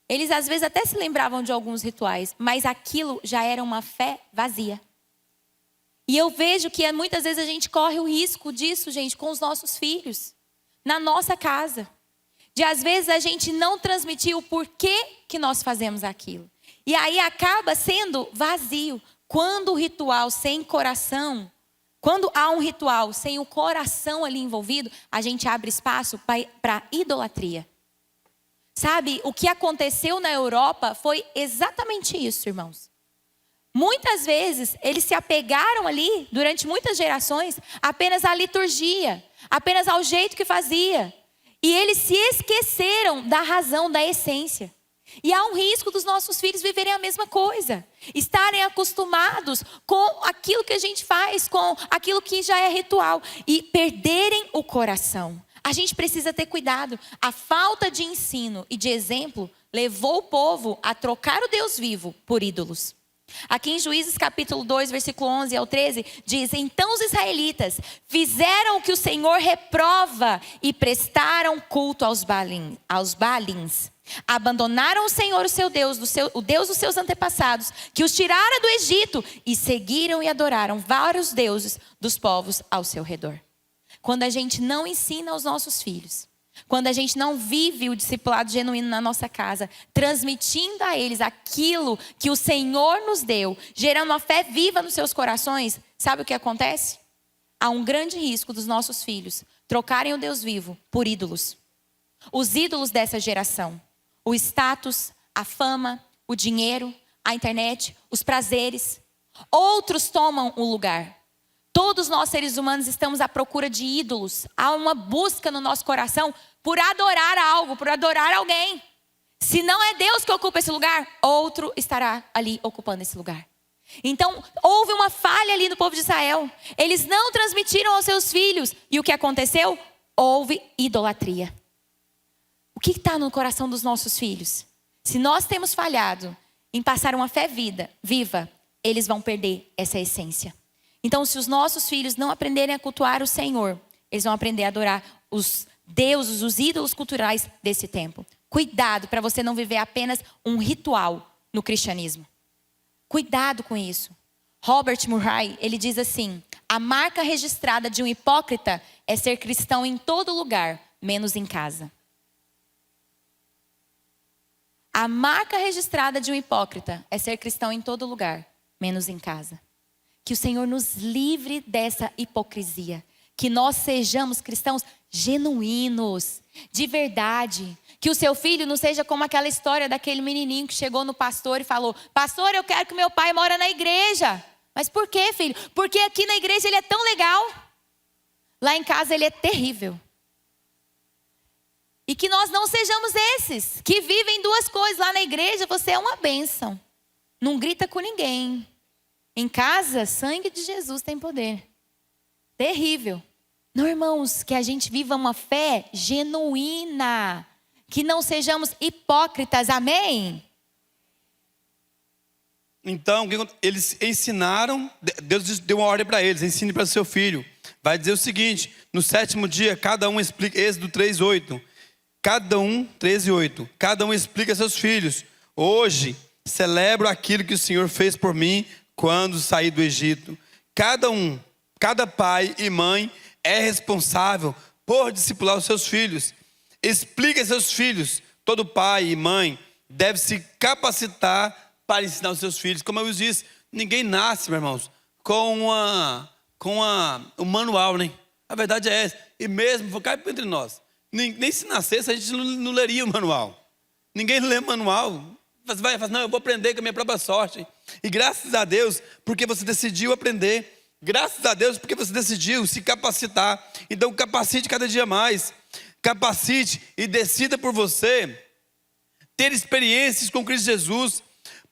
A: Eles às vezes até se lembravam de alguns rituais, mas aquilo já era uma fé vazia. E eu vejo que muitas vezes a gente corre o risco disso, gente, com os nossos filhos, na nossa casa. De às vezes a gente não transmitir o porquê que nós fazemos aquilo. E aí acaba sendo vazio. Quando o ritual sem coração, quando há um ritual sem o coração ali envolvido, a gente abre espaço para idolatria. Sabe, o que aconteceu na Europa foi exatamente isso, irmãos. Muitas vezes eles se apegaram ali, durante muitas gerações, apenas à liturgia, apenas ao jeito que fazia. E eles se esqueceram da razão, da essência. E há um risco dos nossos filhos viverem a mesma coisa. Estarem acostumados com aquilo que a gente faz, com aquilo que já é ritual. E perderem o coração. A gente precisa ter cuidado. A falta de ensino e de exemplo levou o povo a trocar o Deus vivo por ídolos. Aqui em Juízes capítulo 2, versículo 11 ao 13, diz: então os israelitas fizeram o que o Senhor reprova e prestaram culto aos Baalins. Abandonaram o Senhor, o seu Deus, o Deus dos seus antepassados, que os tirara do Egito, e seguiram e adoraram vários deuses dos povos ao seu redor. Quando a gente não ensina aos nossos filhos, quando a gente não vive o discipulado genuíno na nossa casa, transmitindo a eles aquilo que o Senhor nos deu, gerando uma fé viva nos seus corações, sabe o que acontece? Há um grande risco dos nossos filhos trocarem o Deus vivo por ídolos. Os ídolos dessa geração. O status, a fama, o dinheiro, a internet, os prazeres. Outros tomam o lugar. Todos nós, seres humanos, estamos à procura de ídolos. Há uma busca no nosso coração por adorar algo, por adorar alguém. Se não é Deus que ocupa esse lugar, outro estará ali ocupando esse lugar. Então, houve uma falha ali no povo de Israel. Eles não transmitiram aos seus filhos. E o que aconteceu? Houve idolatria. O que está no coração dos nossos filhos? Se nós temos falhado em passar uma fé viva, eles vão perder essa essência. Então, se os nossos filhos não aprenderem a cultuar o Senhor, eles vão aprender a adorar os deuses, os ídolos culturais desse tempo. Cuidado para você não viver apenas um ritual no cristianismo. Cuidado com isso. Robert Murray, ele diz assim: a marca registrada de um hipócrita é ser cristão em todo lugar, menos em casa. A marca registrada de um hipócrita é ser cristão em todo lugar, menos em casa. Que o Senhor nos livre dessa hipocrisia. Que nós sejamos cristãos genuínos, de verdade. Que o seu filho não seja como aquela história daquele menininho que chegou no pastor e falou: pastor, eu quero que meu pai mora na igreja. Mas por quê, filho? Porque aqui na igreja ele é tão legal. Lá em casa ele é terrível. E que nós não sejamos esses que vivem duas coisas. Lá na igreja você é uma bênção. Não grita com ninguém. Em casa, sangue de Jesus tem poder. Terrível. Não, irmãos, que a gente viva uma fé genuína. Que não sejamos hipócritas. Amém?
B: Então, eles ensinaram, Deus deu uma ordem para eles: ensine para seu filho. Vai dizer o seguinte: no 7º dia, cada um explica, Êxodo 3:8. Cada um, 13:8. Cada um explica a seus filhos: hoje celebro aquilo que o Senhor fez por mim quando saí do Egito. Cada pai e mãe é responsável por discipular os seus filhos. Explique a seus filhos. Todo pai e mãe deve se capacitar para ensinar os seus filhos. Como eu disse, ninguém nasce, meus irmãos, com um manual, né? A verdade é essa. E mesmo, vou cair entre nós, nem se nascesse a gente não leria o manual. Ninguém lê manual. Vai falar: não, eu vou aprender com a minha própria sorte. E graças a Deus, porque você decidiu aprender. Graças a Deus, porque você decidiu se capacitar. Então capacite cada dia mais. Capacite e decida por você ter experiências com Cristo Jesus.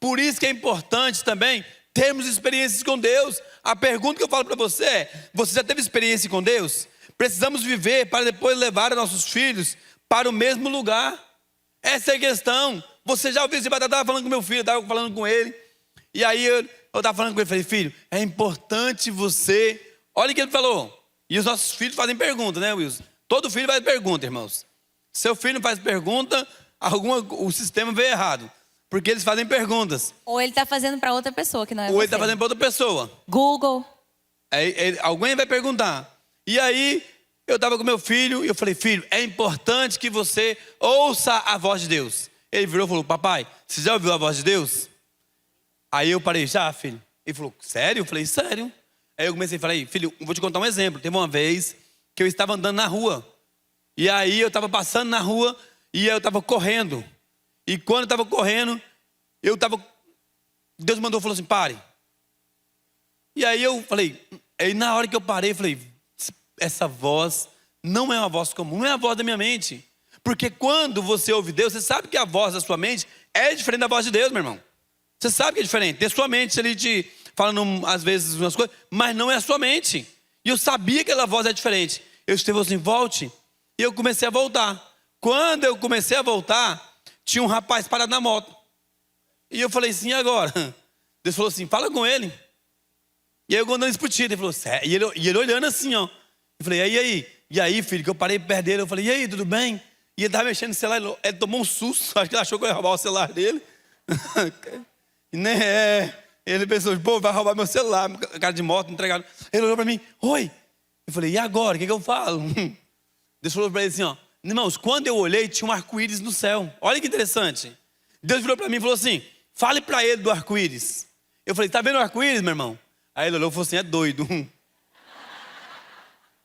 B: Por isso que é importante também termos experiências com Deus. A pergunta que eu falo para você é: você já teve experiência com Deus? Precisamos viver para depois levar nossos filhos para o mesmo lugar. Essa é a questão. Você já ouviu isso? Eu estava falando com meu filho, estava falando com ele. E aí eu estava falando com ele, falei: filho, é importante você... Olha o que ele falou. E os nossos filhos fazem pergunta, né, Wilson? Todo filho faz pergunta, irmãos. Seu filho não faz pergunta, o sistema veio errado. Porque eles fazem perguntas.
A: Ou ele está fazendo para outra pessoa que não é
B: Ou
A: você.
B: ele está fazendo para outra pessoa.
A: Google.
B: Alguém vai perguntar. E aí, eu estava com meu filho e eu falei, filho, é importante que você ouça a voz de Deus. Ele virou e falou, papai, você já ouviu a voz de Deus? Aí eu parei, já, filho. Ele falou, sério? Eu falei, sério. Aí eu comecei a falar, filho, vou te contar um exemplo. Teve uma vez que eu estava andando na rua. E aí eu estava passando na rua e eu estava correndo. E quando eu estava correndo, Deus mandou, falou assim, pare. E aí eu falei, aí na hora que eu parei, eu falei, essa voz não é uma voz comum, não é a voz da minha mente. Porque quando você ouve Deus, você sabe que a voz da sua mente é diferente da voz de Deus, meu irmão. Você sabe que é diferente. Tem sua mente ali te falando às vezes umas coisas, mas não é a sua mente. E eu sabia que aquela voz é diferente. Eu estive assim, volte. E eu comecei a voltar. Quando eu comecei a voltar, tinha um rapaz parado na moto. E eu falei assim, e agora? Deus falou assim, fala com ele. E aí eu andando discutindo, ele falou, sério? E ele olhando assim, ó. Eu falei, e aí? E aí, filho, que eu parei perto dele, eu falei, e aí, tudo bem? E ele estava mexendo no celular, ele tomou um susto, acho que ele achou que eu ia roubar o celular dele. Ele pensou, pô, vai roubar meu celular, cara de moto, entregado. Ele olhou para mim, oi. Eu falei, e agora, o que eu falo? Deus falou para ele assim, ó, irmãos, quando eu olhei, tinha um arco-íris no céu. Olha que interessante. Deus virou para mim e falou assim, fale para ele do arco-íris. Eu falei, tá vendo o arco-íris, meu irmão? Aí ele olhou e falou assim, é doido.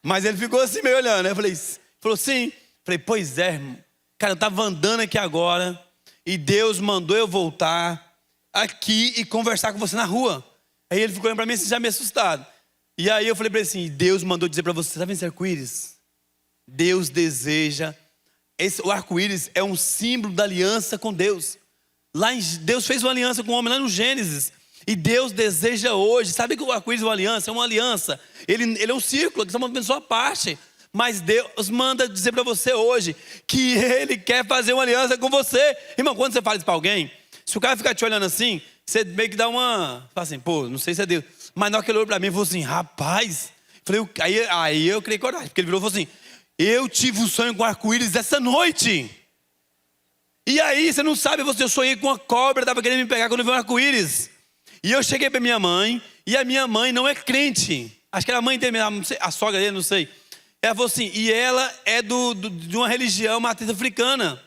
B: Mas ele ficou assim meio olhando, né? Eu falei, falou sim. Falei, pois é, irmão. Cara, eu estava andando aqui agora e Deus mandou eu voltar aqui e conversar com você na rua. Aí ele ficou olhando para mim assim, já meio assustado. E aí eu falei para ele assim, Deus mandou dizer para você, tá vendo esse arco-íris? Deus deseja, o arco-íris é um símbolo da aliança com Deus. Deus fez uma aliança com o homem lá no Gênesis. E Deus deseja hoje, sabe que o arco-íris é uma aliança? É uma aliança. Ele é um círculo, que estamos vendo só a parte. Mas Deus manda dizer para você hoje que Ele quer fazer uma aliança com você. Irmão, quando você fala isso para alguém, se o cara ficar te olhando assim, você meio que dá uma... Fala assim, pô, não sei se é Deus. Mas na hora que ele olhou para mim, ele falou assim, rapaz... Aí eu criei coragem, porque ele virou e falou assim, eu tive um sonho com arco-íris essa noite. E aí, você não sabe, eu sonhei com uma cobra, estava querendo me pegar quando eu vi um arco-íris. E eu cheguei para minha mãe, e a minha mãe não é crente. Acho que era a mãe dele, a sogra dele, não sei. Ela falou assim, e ela é de uma religião matriz africana.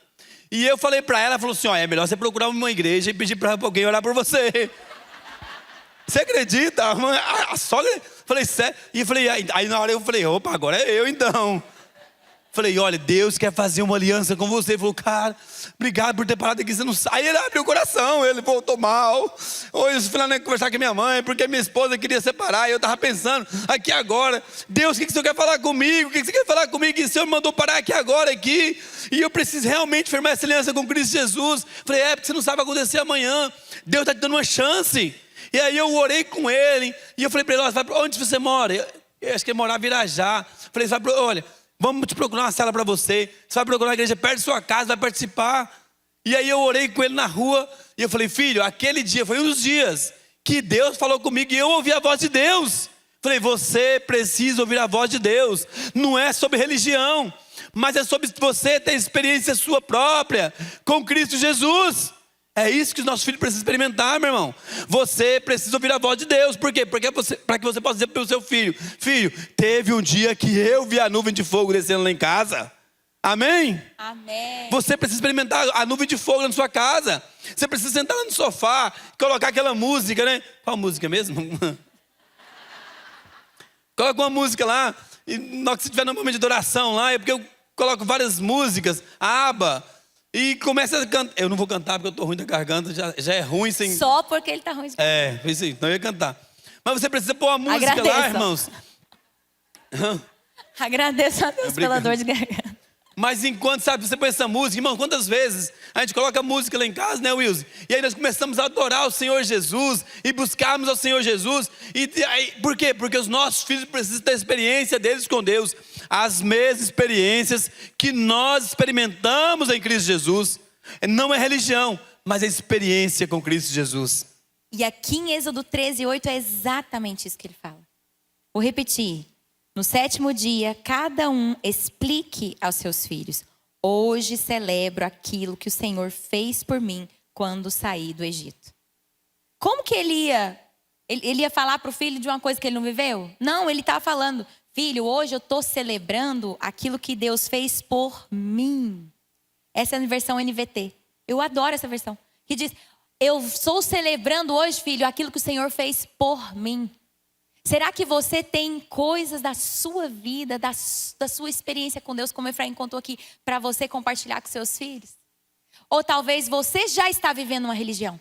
B: E eu falei para ela, falou assim, ó, é melhor você procurar uma igreja e pedir para alguém orar por você. Você acredita? A sogra, falei, sério? E eu falei, aí na hora eu falei, opa, agora é eu então. Falei, olha, Deus quer fazer uma aliança com você. Ele falou, cara, obrigado por ter parado aqui, você não sai. Aí ele abriu o coração, ele voltou mal. Hoje eu fui lá conversar com a minha mãe, porque minha esposa queria separar. E eu estava pensando, aqui agora, Deus, o que o Senhor quer falar comigo? O que você quer falar comigo? Que o Senhor me mandou parar aqui agora, aqui. E eu preciso realmente firmar essa aliança com Cristo Jesus. Falei, porque você não sabe o que vai acontecer amanhã. Deus está te dando uma chance. E aí eu orei com ele. E eu falei para ele, onde você mora? Eu acho que ele morava em Irajá. Falei, olha... Vamos te procurar uma cela para você. Você vai procurar uma igreja perto de sua casa, vai participar. E aí eu orei com ele na rua. E eu falei, filho, aquele dia foi um dos dias que Deus falou comigo e eu ouvi a voz de Deus. Falei, você precisa ouvir a voz de Deus. Não é sobre religião, mas é sobre você ter experiência sua própria com Cristo Jesus. É isso que os nossos filhos precisam experimentar, meu irmão. Você precisa ouvir a voz de Deus. Por quê? Porque para que você possa dizer para o seu filho, filho, teve um dia que eu vi a nuvem de fogo descendo lá em casa. Amém?
A: Amém.
B: Você precisa experimentar a nuvem de fogo na sua casa. Você precisa sentar lá no sofá, colocar aquela música, né? Qual música mesmo? Coloca uma música lá. E na hora que você estiver no momento de adoração lá, é porque eu coloco várias músicas, aba. E começa a cantar. Eu não vou cantar porque eu estou ruim da garganta. Já é ruim sem...
A: Só porque ele está ruim.
B: Foi isso aí. Não ia cantar. Mas você precisa pôr uma música
A: Agradeça.
B: lá, irmãos.
A: Agradeço a Deus pela dor de garganta.
B: Mas enquanto, sabe, você põe essa música, irmão, quantas vezes a gente coloca música lá em casa, né, Wilson? E aí nós começamos a adorar o Senhor Jesus e buscarmos ao Senhor Jesus. Por quê? Porque os nossos filhos precisam ter a experiência deles com Deus. As mesmas experiências que nós experimentamos em Cristo Jesus. Não é religião, mas é experiência com Cristo Jesus.
A: E aqui em Êxodo 13:8 é exatamente isso que ele fala. Vou repetir. No 7º dia, cada um explique aos seus filhos Hoje celebro aquilo que o Senhor fez por mim quando saí do Egito. Como que ele ia falar para o filho de uma coisa que ele não viveu? Não, ele estava falando, filho, hoje eu estou celebrando aquilo que Deus fez por mim. Essa é a versão NVT. Eu adoro essa versão. Que diz, eu estou celebrando hoje, filho, aquilo que o Senhor fez por mim. Será que você tem coisas da sua vida, da sua experiência com Deus, como o Efraim contou aqui, para você compartilhar com seus filhos? Ou talvez você já está vivendo uma religião.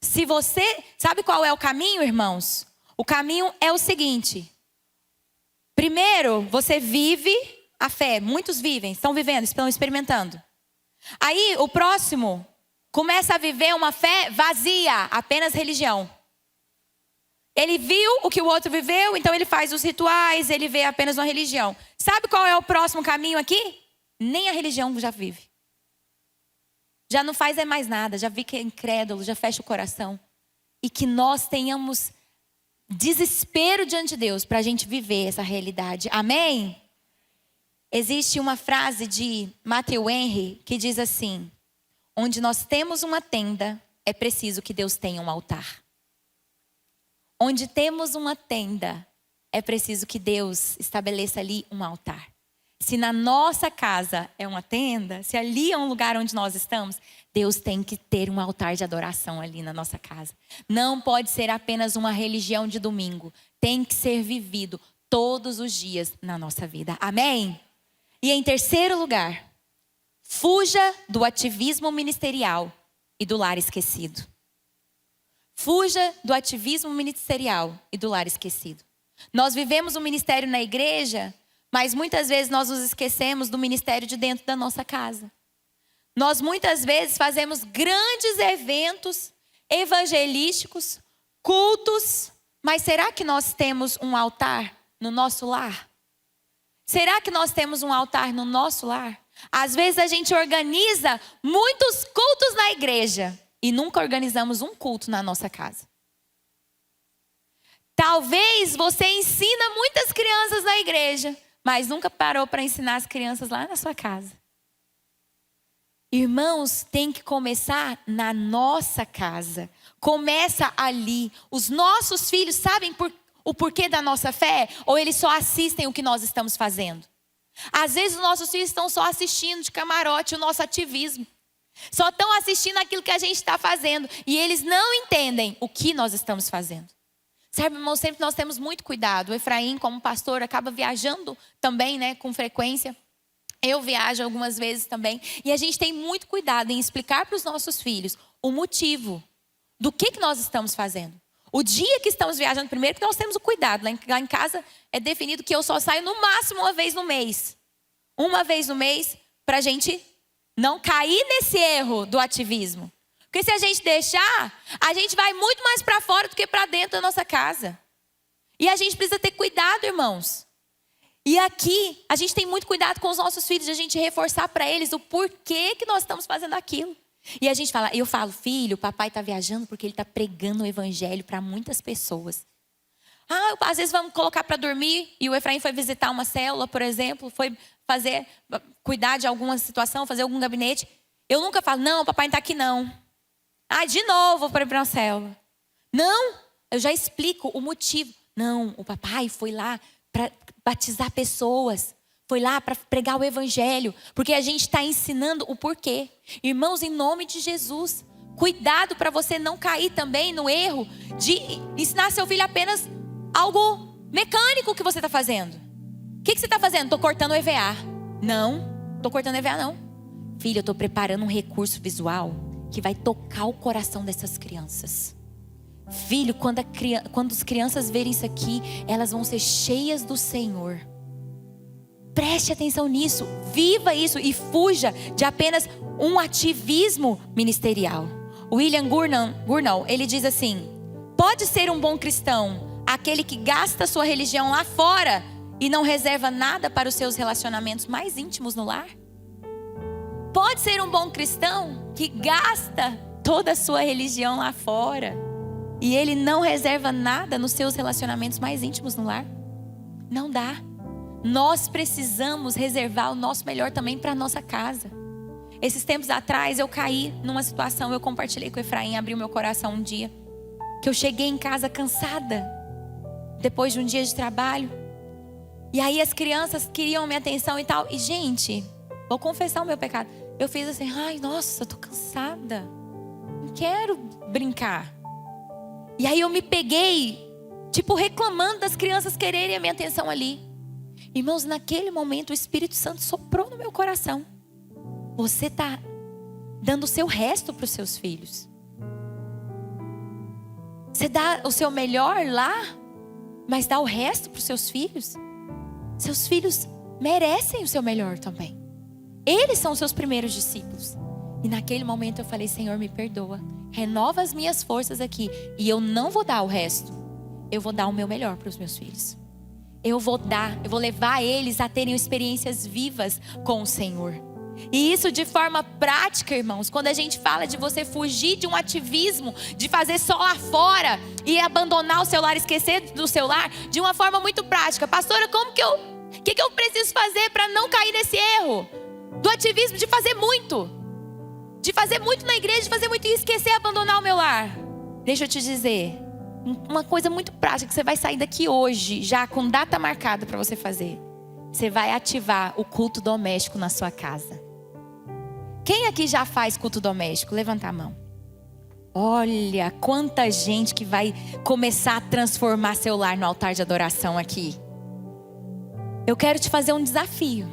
A: Se você, sabe qual é o caminho, irmãos? O caminho é o seguinte. Primeiro, você vive a fé. Muitos vivem, estão vivendo, estão experimentando. Aí, o próximo começa a viver uma fé vazia, apenas religião. Ele viu o que o outro viveu, então ele faz os rituais, ele vê apenas uma religião. Sabe qual é o próximo caminho aqui? Nem a religião já vive. Já não faz mais nada, já fica incrédulo, já fecha o coração. E que nós tenhamos desespero diante de Deus para a gente viver essa realidade. Amém? Existe uma frase de Matthew Henry que diz assim: onde nós temos uma tenda, é preciso que Deus tenha um altar. Onde temos uma tenda, é preciso que Deus estabeleça ali um altar. Se na nossa casa é uma tenda, se ali é um lugar onde nós estamos, Deus tem que ter um altar de adoração ali na nossa casa. Não pode ser apenas uma religião de domingo. Tem que ser vivido todos os dias na nossa vida. Amém? E em terceiro lugar, fuja do ativismo ministerial e do lar esquecido. Fuja do ativismo ministerial e do lar esquecido. Nós vivemos um ministério na igreja, mas muitas vezes nós nos esquecemos do ministério de dentro da nossa casa. Nós muitas vezes fazemos grandes eventos evangelísticos, cultos, mas será que nós temos um altar no nosso lar? Será que nós temos um altar no nosso lar? Às vezes a gente organiza muitos cultos na igreja e nunca organizamos um culto na nossa casa. Talvez você ensina muitas crianças na igreja, mas nunca parou para ensinar as crianças lá na sua casa. Irmãos, tem que começar na nossa casa. Começa ali. Os nossos filhos sabem o porquê da nossa fé? Ou eles só assistem o que nós estamos fazendo? Às vezes os nossos filhos estão só assistindo de camarote o nosso ativismo. Só estão assistindo aquilo que a gente está fazendo. E eles não entendem o que nós estamos fazendo. Sabe, irmão, sempre nós temos muito cuidado. O Efraim, como pastor, acaba viajando também, né, com frequência. Eu viajo algumas vezes também. E a gente tem muito cuidado em explicar para os nossos filhos o motivo do que nós estamos fazendo. O dia que estamos viajando, primeiro que nós temos o cuidado. Lá em casa é definido que eu só saio no máximo uma vez no mês. Uma vez no mês para a gente não cair nesse erro do ativismo. Porque se a gente deixar, a gente vai muito mais para fora do que para dentro da nossa casa. E a gente precisa ter cuidado, irmãos. E aqui, a gente tem muito cuidado com os nossos filhos, de a gente reforçar para eles o porquê que nós estamos fazendo aquilo. E a gente fala, eu falo, filho, o papai está viajando porque ele está pregando o evangelho para muitas pessoas. Às vezes vamos colocar para dormir, e o Efraim foi visitar uma célula, por exemplo, foi cuidar de alguma situação, fazer algum gabinete. Eu nunca falo, não, o papai não está aqui não. De novo para ir para uma célula. Não, eu já explico o motivo. Não, o papai foi lá para batizar pessoas. Foi lá para pregar o evangelho. Porque a gente está ensinando o porquê. Irmãos, em nome de Jesus, cuidado para você não cair também no erro de ensinar seu filho apenas algo mecânico que você está fazendo. O que você está fazendo? Estou cortando o EVA. Não, estou cortando o EVA não. Filho, eu estou preparando um recurso visual que vai tocar o coração dessas crianças. Filho, quando as crianças verem isso aqui, elas vão ser cheias do Senhor. Preste atenção nisso, viva isso e fuja de apenas um ativismo ministerial. William Gurnall, ele diz assim: pode ser um bom cristão aquele que gasta sua religião lá fora e não reserva nada para os seus relacionamentos mais íntimos no lar? Pode ser um bom cristão que gasta toda a sua religião lá fora e ele não reserva nada nos seus relacionamentos mais íntimos no lar? Não dá. nós precisamos reservar o nosso melhor também para a nossa casa. Esses tempos atrás eu caí numa situação, eu compartilhei com o Efraim, abri o meu coração um dia, que eu cheguei em casa cansada, depois de um dia de trabalho. E aí as crianças queriam minha atenção e tal. E gente, vou confessar o meu pecado. Eu fiz assim, ai nossa, eu tô cansada, não quero brincar. E aí eu me peguei, tipo reclamando das crianças quererem a minha atenção ali. Irmãos, naquele momento o Espírito Santo soprou no meu coração. Você está dando o seu resto para os seus filhos. Você dá o seu melhor lá, mas dá o resto para os seus filhos. Seus filhos merecem o seu melhor também. Eles são os seus primeiros discípulos. E naquele momento eu falei, Senhor, me perdoa. Renova as minhas forças aqui. E eu não vou dar o resto. Eu vou dar o meu melhor para os meus filhos. Eu vou levar eles a terem experiências vivas com o Senhor. E isso de forma prática, irmãos. Quando a gente fala de você fugir de um ativismo, de fazer só lá fora e abandonar o celular, esquecer do celular, de uma forma muito prática. Pastora, o que eu preciso fazer para não cair nesse erro? Do ativismo de fazer muito. De fazer muito na igreja, de fazer muito e esquecer, abandonar o meu lar. Deixa eu te dizer, uma coisa muito prática que você vai sair daqui hoje, já com data marcada para você fazer. Você vai ativar o culto doméstico na sua casa. Quem aqui já faz culto doméstico? Levanta a mão. Olha, quanta gente que vai começar a transformar seu lar no altar de adoração aqui. Eu quero te fazer um desafio.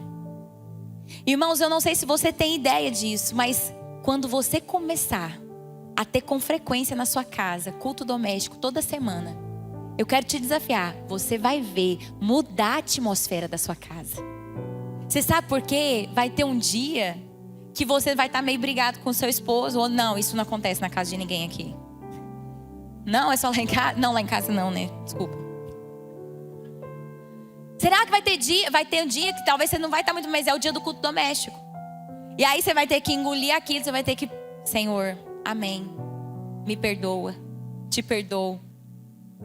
A: Irmãos, eu não sei se você tem ideia disso, mas quando você começar a ter com frequência na sua casa, culto doméstico toda semana, eu quero te desafiar. Você vai ver mudar a atmosfera da sua casa. Você sabe por quê? Vai ter um dia que você vai estar meio brigado com seu esposo. Ou não, isso não acontece na casa de ninguém aqui. Não, é só lá em casa? Não, lá em casa não, né? Desculpa. Será que vai ter um dia que talvez você não vai estar muito, mas é o dia do culto doméstico. E aí você vai ter que engolir aquilo, você vai ter que, Senhor, amém, me perdoa, te perdoo.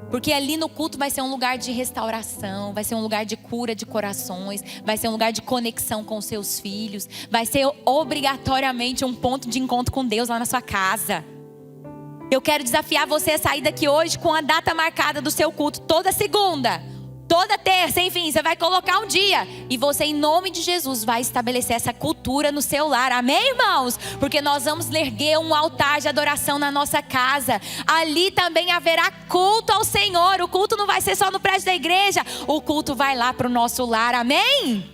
A: Porque ali no culto vai ser um lugar de restauração, vai ser um lugar de cura de corações, vai ser um lugar de conexão com seus filhos, vai ser obrigatoriamente um ponto de encontro com Deus lá na sua casa. Eu quero desafiar você a sair daqui hoje com a data marcada do seu culto, toda segunda, toda terça, enfim, você vai colocar um dia. E você, em nome de Jesus, vai estabelecer essa cultura no seu lar. Amém, irmãos? Porque nós vamos erguer um altar de adoração na nossa casa. Ali também haverá culto ao Senhor. O culto não vai ser só no prédio da igreja. O culto vai lá para o nosso lar. Amém?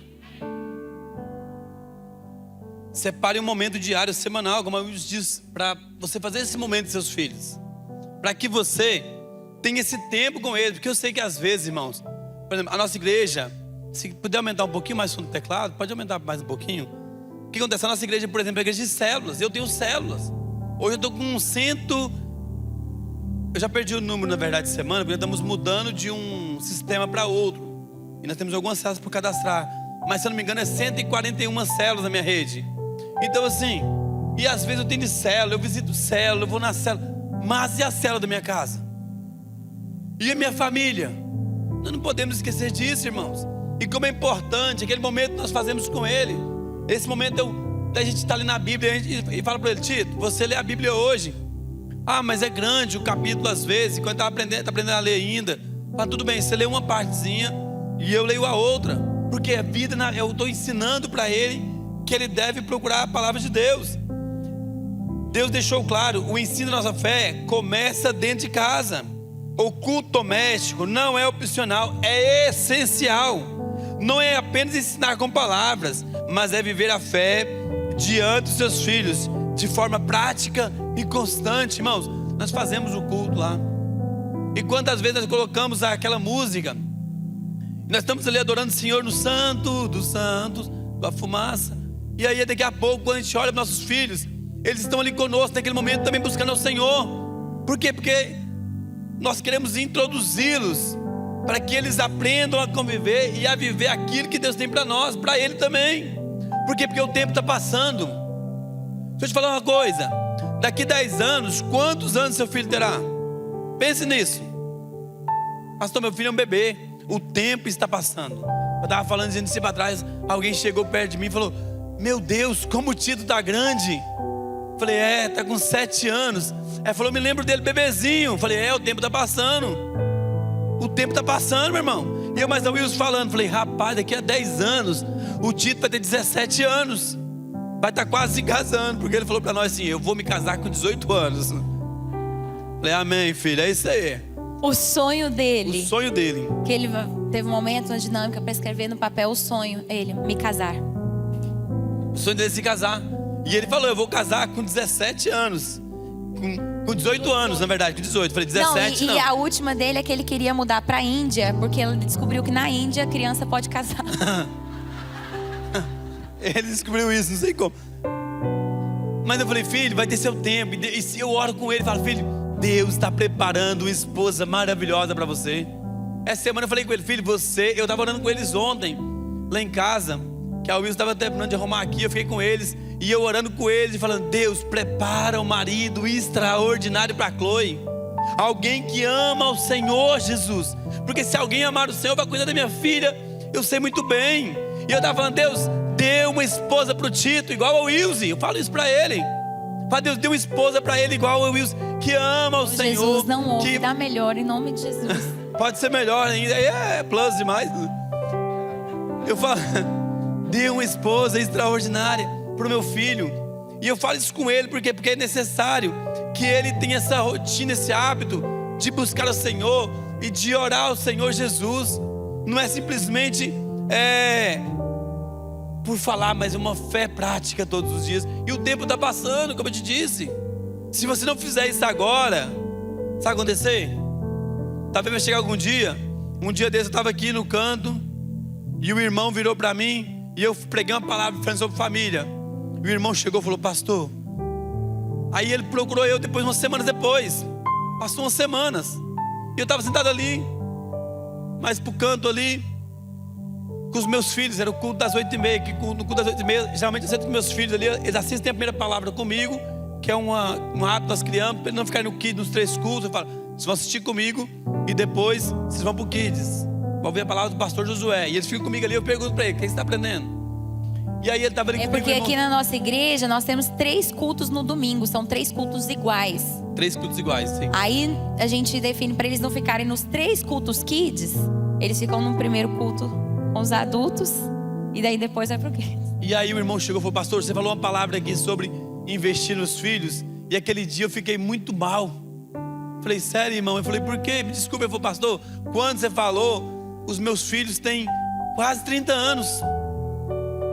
B: Separe um momento diário, semanal, como eu disse, para você fazer esse momento com seus filhos. Para que você tenha esse tempo com eles. Porque eu sei que às vezes, irmãos, por exemplo, a nossa igreja, se puder aumentar um pouquinho mais o som do teclado, pode aumentar mais um pouquinho. O que acontece? A nossa igreja, por exemplo, é a igreja de células. Eu tenho células. Hoje eu estou com eu já perdi o número, na verdade, de semana, porque estamos mudando de um sistema para outro. E nós temos algumas células por cadastrar. Mas, se eu não me engano, é 141 células na minha rede. Então, assim, e às vezes eu tenho de célula, eu visito célula, eu vou na célula. Mas e a célula da minha casa? E a minha família? Nós não podemos esquecer disso, irmãos. E como é importante, aquele momento que nós fazemos com ele. Esse momento a gente está ali na Bíblia e fala para ele, Tito, você lê a Bíblia hoje. Ah, mas é grande o capítulo às vezes, quando está aprendendo a ler ainda. Fala, tudo bem, você lê uma partezinha e eu leio a outra. Porque a vida, eu estou ensinando para ele que ele deve procurar a palavra de Deus. Deus deixou claro, o ensino da nossa fé começa dentro de casa. O culto doméstico não é opcional, é essencial. Não é apenas ensinar com palavras, mas é viver a fé diante dos seus filhos, de forma prática e constante. Irmãos, nós fazemos o culto lá. E quantas vezes nós colocamos aquela música, nós estamos ali adorando o Senhor no Santo dos Santos, com a fumaça. E aí daqui a pouco, quando a gente olha para nossos filhos, eles estão ali conosco naquele momento também buscando ao Senhor. Por quê? Porque nós queremos introduzi-los para que eles aprendam a conviver e a viver aquilo que Deus tem para nós, para ele também. Por quê? Porque o tempo está passando. Deixa eu te falar uma coisa. Daqui 10 anos, quantos anos seu filho terá? Pense nisso. Pastor, meu filho é um bebê. O tempo está passando. Eu tava falando, dizendo assim para trás, alguém chegou perto de mim e falou: meu Deus, como o Tito tá grande. Falei, tá com 7 anos. Ela falou, me lembro dele bebezinho. Falei, o tempo tá passando. O tempo tá passando, meu irmão. E eu mais a Wilson falando, falei, rapaz, daqui a 10 anos, o Tito vai ter 17 anos. Vai estar quase se casando, porque ele falou para nós assim, eu vou me casar com 18 anos. Falei, amém, filho, é isso aí.
A: O sonho dele.
B: O sonho dele.
A: Que ele teve um momento, uma dinâmica para escrever no papel o sonho, ele, me casar.
B: O sonho dele é se casar. E ele falou, eu vou casar com 17 anos. Com 18 anos, na verdade, com 18. Falei, 17 não.
A: E a última dele é que ele queria mudar para a Índia, porque ele descobriu que na Índia a criança pode casar.
B: Ele descobriu isso, não sei como. Mas eu falei, filho, vai ter seu tempo. E se eu oro com ele, falo, filho, Deus está preparando uma esposa maravilhosa para você. Essa semana eu falei com ele, filho, eu estava orando com eles ontem, lá em casa, que a Wilson estava terminando de arrumar aqui, eu fiquei com eles, e eu orando com eles e falando, Deus, prepara um marido extraordinário para a Chloe. Alguém que ama o Senhor Jesus. Porque se alguém amar o Senhor, vai cuidar da minha filha. Eu sei muito bem. E eu estava falando, Deus, dê uma esposa para o Tito, igual ao Wilson. Eu falo isso para ele. Fala, Deus, dê uma esposa para ele, igual ao Wilson, que ama o Senhor.
A: Jesus não ouve, dá melhor em nome de Jesus.
B: Pode ser melhor ainda, é plus demais. Eu falo, dê uma esposa extraordinária para o meu filho. E eu falo isso com ele, porque é necessário que ele tenha essa rotina, esse hábito de buscar o Senhor e de orar ao Senhor Jesus. Não é simplesmente por falar, mas é uma fé prática todos os dias. E o tempo está passando, como eu te disse. Se você não fizer isso agora, sabe o que vai acontecer? Talvez vai chegar algum dia. Um dia desse eu estava aqui no canto e o irmão virou para mim e eu preguei uma palavra falando sobre família. E o irmão chegou e falou, pastor. Aí ele procurou eu depois, umas semanas depois. Passou umas semanas. E eu estava sentado ali, mais pro canto ali, com os meus filhos. Era o culto das 8h30. Que no culto das 8h30, geralmente eu sento com meus filhos ali. Eles assistem a primeira palavra comigo, que é um hábito que nós criamos, para eles não ficarem no Kids, nos 3 cultos. Eu falo, vocês vão assistir comigo e depois vocês vão pro Kids. Vão ver a palavra do pastor Josué. E eles ficam comigo ali, eu pergunto para ele, o que você está aprendendo? E aí ele estava ali comigo.
A: Porque aqui na nossa igreja nós temos 3 cultos no domingo. São 3 cultos iguais.
B: 3 cultos iguais, sim.
A: Aí a gente define para eles não ficarem nos 3 cultos kids. Eles ficam no primeiro culto com os adultos. E daí depois vai pro kids.
B: E aí o irmão chegou e falou, pastor, você falou uma palavra aqui sobre investir nos filhos. E aquele dia eu fiquei muito mal. Falei, sério, irmão? Eu falei, por quê? Me desculpa. Eu falei, pastor, quando você falou, os meus filhos têm quase 30 anos.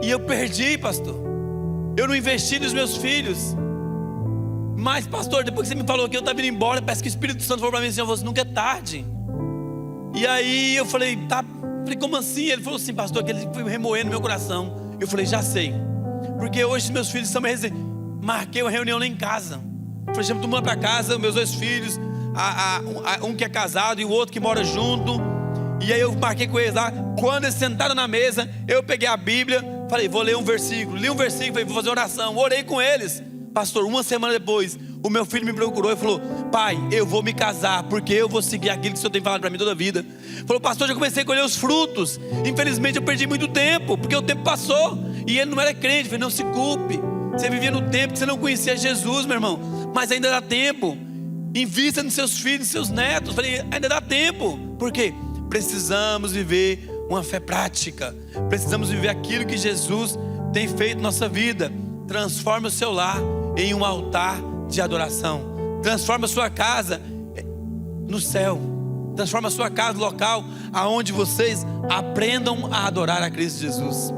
B: E eu perdi, pastor. Eu não investi nos meus filhos. Mas, pastor, depois que você me falou que eu estava indo embora, parece que o Espírito Santo falou para mim assim, você nunca é tarde. E aí eu falei, tá. Falei, como assim? Ele falou assim, pastor, que ele foi remoendo no meu coração. Eu falei, já sei. Porque hoje meus filhos são marquei uma reunião lá em casa. Falei, chama todo mundo para casa, meus 2 filhos, um que é casado e o outro que mora junto. E aí eu marquei com eles lá. Quando eles sentaram na mesa, eu peguei a Bíblia, falei, vou ler um versículo. Li um versículo, falei, vou fazer oração. Orei com eles. Pastor, uma semana depois, o meu filho me procurou e falou, pai, eu vou me casar, porque eu vou seguir aquilo que o Senhor tem falado para mim toda a vida. Falou, pastor, já comecei a colher os frutos. Infelizmente eu perdi muito tempo, porque o tempo passou. E ele não era crente. Eu falei, não se culpe. Você vivia no tempo que você não conhecia Jesus, meu irmão. Mas ainda dá tempo. Invista nos seus filhos, nos seus netos. Eu falei, ainda dá tempo. Por quê? Precisamos viver uma fé prática. Precisamos viver aquilo que Jesus tem feito na nossa vida. Transforme o seu lar em um altar de adoração. Transforme a sua casa no céu. Transforme a sua casa no local aonde vocês aprendam a adorar a Cristo Jesus.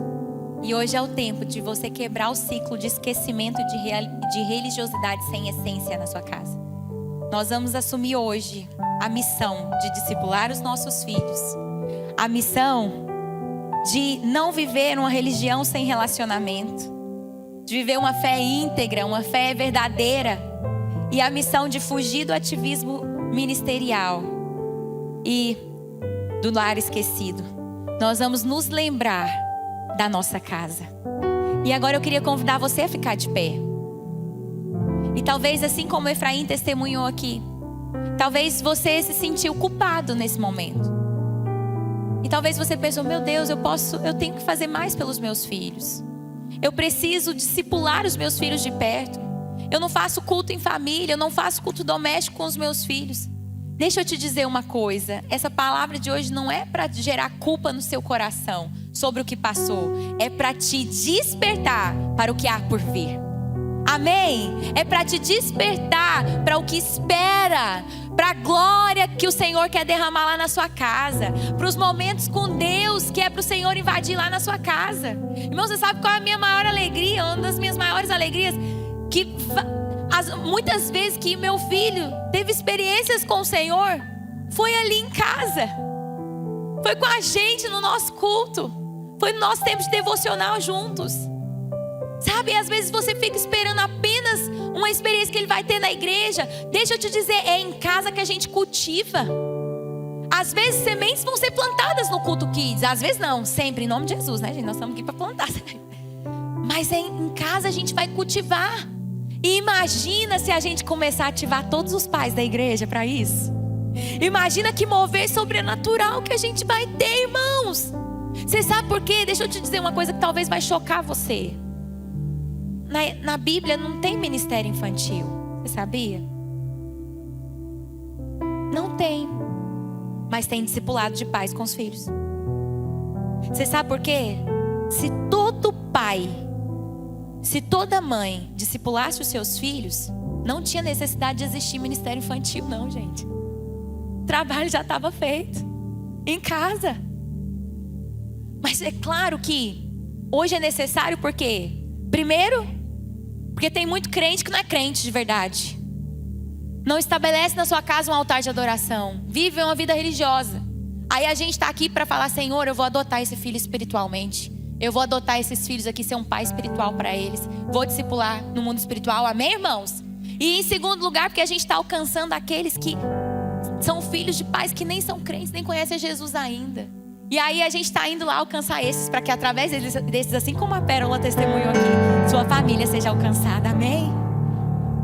A: E hoje é o tempo de você quebrar o ciclo de esquecimento de religiosidade sem essência na sua casa. Nós vamos assumir hoje a missão de discipular os nossos filhos. A missão de não viver uma religião sem relacionamento. De viver uma fé íntegra, uma fé verdadeira. E a missão de fugir do ativismo ministerial e do lar esquecido. Nós vamos nos lembrar da nossa casa. E agora eu queria convidar você a ficar de pé. E talvez assim como Efraim testemunhou aqui, talvez você se sentiu culpado nesse momento. E talvez você pensou, meu Deus, eu tenho que fazer mais pelos meus filhos. Eu preciso discipular os meus filhos de perto. Eu não faço culto em família, eu não faço culto doméstico com os meus filhos. Deixa eu te dizer uma coisa, essa palavra de hoje não é para gerar culpa no seu coração sobre o que passou. É para te despertar para o que há por vir. Amém? É para te despertar para o que espera, para a glória que o Senhor quer derramar lá na sua casa, para os momentos com Deus que é para o Senhor invadir lá na sua casa. Irmão, você sabe qual é a minha maior alegria? Uma das minhas maiores alegrias, que muitas vezes que meu filho teve experiências com o Senhor, foi ali em casa, foi com a gente no nosso culto, foi no nosso tempo de devocional juntos. Sabe, às vezes você fica esperando apenas uma experiência que ele vai ter na igreja. Deixa eu te dizer, é em casa que a gente cultiva. Às vezes sementes vão ser plantadas no culto Kids, às vezes não, sempre em nome de Jesus, né, gente? Nós estamos aqui para plantar. Mas em casa a gente vai cultivar. E imagina se a gente começar a ativar todos os pais da igreja para isso. Imagina que mover sobrenatural que a gente vai ter, irmãos. Você sabe por quê? Deixa eu te dizer uma coisa que talvez vai chocar você. Na Bíblia não tem ministério infantil. Você sabia? Não tem. Mas tem discipulado de pais com os filhos. Você sabe por quê? Se todo pai, se toda mãe discipulasse os seus filhos, não tinha necessidade de existir ministério infantil, não, gente. O trabalho já estava feito em casa. Mas é claro que hoje é necessário porque, primeiro, porque tem muito crente que não é crente de verdade. Não estabelece na sua casa um altar de adoração. Vive uma vida religiosa. Aí a gente está aqui para falar, Senhor, eu vou adotar esse filho espiritualmente. Eu vou adotar esses filhos aqui, ser um pai espiritual para eles. Vou discipular no mundo espiritual, amém, irmãos? E em segundo lugar, porque a gente está alcançando aqueles que são filhos de pais que nem são crentes, nem conhecem Jesus ainda. E aí a gente está indo lá alcançar esses, para que através desses, assim como a Pérola testemunhou aqui, sua família seja alcançada, amém?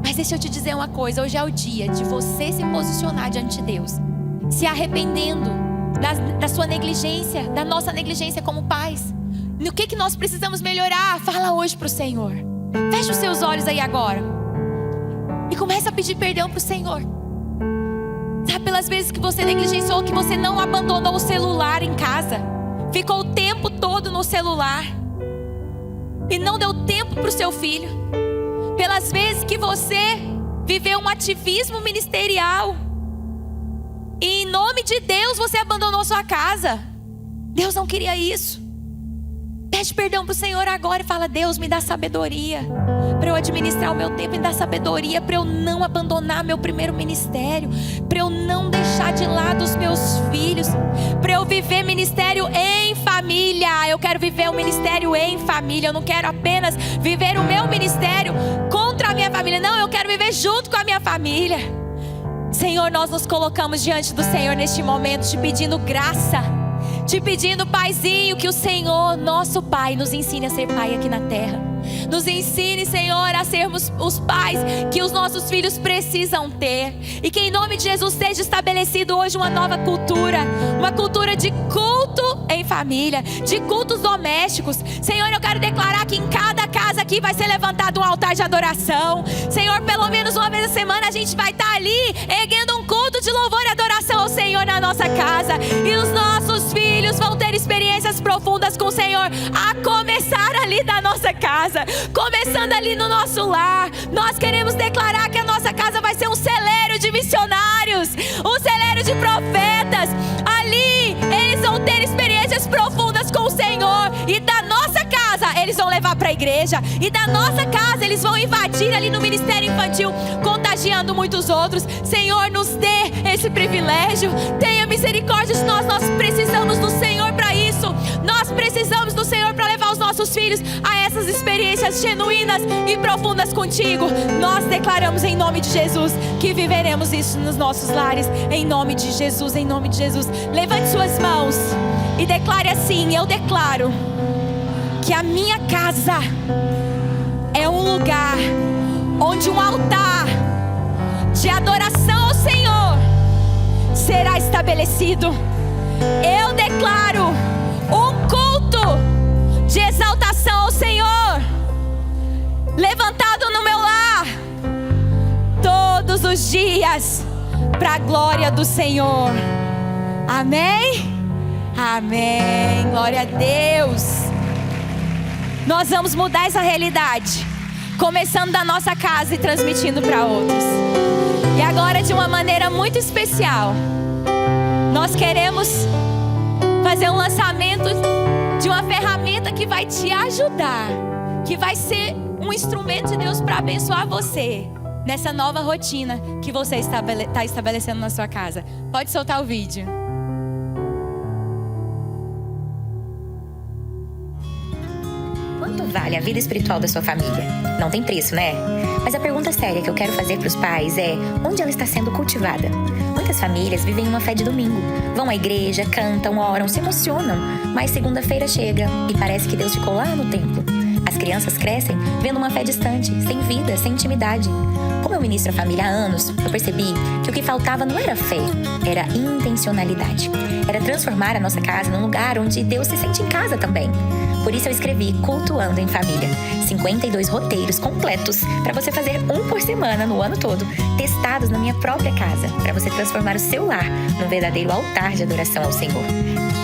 A: Mas deixa eu te dizer uma coisa, hoje é o dia de você se posicionar diante de Deus, se arrependendo da sua negligência, da nossa negligência como pais. No que nós precisamos melhorar? Fala hoje para o Senhor. Fecha os seus olhos aí agora e começa a pedir perdão para o Senhor. Sabe, pelas vezes que você negligenciou, que você não abandonou o celular em casa, ficou o tempo todo no celular e não deu tempo para o seu filho. Pelas vezes que você viveu um ativismo ministerial e em nome de Deus você abandonou sua casa. Deus não queria isso. Pede perdão para o Senhor agora e fala, Deus, me dá sabedoria para eu administrar o meu tempo, me dá sabedoria para eu não abandonar meu primeiro ministério, para eu não deixar de lado os meus filhos, para eu viver ministério em família. Eu quero viver um ministério em família. Eu não quero apenas viver o meu ministério contra a minha família, não, eu quero viver junto com a minha família. Senhor, nós nos colocamos diante do Senhor neste momento, te pedindo graça, te pedindo, Paizinho, que o Senhor, nosso Pai, nos ensine a ser pai aqui na terra. Nos ensine, Senhor, a sermos os pais que os nossos filhos precisam ter. E que em nome de Jesus seja estabelecido hoje uma nova cultura. Uma cultura de culto em família, de cultos domésticos. Senhor, eu quero declarar que em cada casa aqui vai ser levantado um altar de adoração. Senhor, pelo menos uma vez a semana a gente vai estar ali erguendo um culto de louvor e adoração ao Senhor na nossa casa. E os nossos filhos vão ter experiências profundas com o Senhor, a começar ali da nossa casa, começando ali no nosso lar. Nós queremos declarar que a nossa casa vai ser um celeiro de missionários, um celeiro de profetas. Ali eles vão ter experiências profundas com o Senhor, e da nossa casa eles vão levar para a igreja, e da nossa casa eles vão invadir ali no ministério infantil, contagiando muitos outros. Senhor, nos dê esse privilégio, tenha misericórdia de nós. Nós precisamos do Senhor para isso. Nós precisamos do Senhor para levar os nossos filhos a essas experiências genuínas e profundas contigo. Nós declaramos em nome de Jesus que viveremos isso nos nossos lares, em nome de Jesus, em nome de Jesus. Levante suas mãos e declare assim: eu declaro que a minha casa é um lugar onde um altar de adoração ao Senhor será estabelecido. Eu declaro um culto de exaltação ao Senhor levantado no meu lar todos os dias para a glória do Senhor. Amém? Amém. Glória a Deus. Nós vamos mudar essa realidade, começando da nossa casa e transmitindo para outros. E agora, de uma maneira muito especial, nós queremos fazer um lançamento de uma ferramenta que vai te ajudar, que vai ser um instrumento de Deus para abençoar você nessa nova rotina que você está estabelecendo na sua casa. Pode soltar o vídeo.
C: Quanto vale a vida espiritual da sua família? Não tem preço, né? Mas a pergunta séria que eu quero fazer para os pais é: onde ela está sendo cultivada? Muitas famílias vivem uma fé de domingo. Vão à igreja, cantam, oram, se emocionam. Mas segunda-feira chega e parece que Deus ficou lá no templo. As crianças crescem vendo uma fé distante, sem vida, sem intimidade. Como eu ministro a família há anos, eu percebi que o que faltava não era fé, era intencionalidade. Era transformar a nossa casa num lugar onde Deus se sente em casa também. Por isso eu escrevi Cultuando em Família. 52 roteiros completos para você fazer um por semana no ano todo, testados na minha própria casa, para você transformar o seu lar num verdadeiro altar de adoração ao Senhor.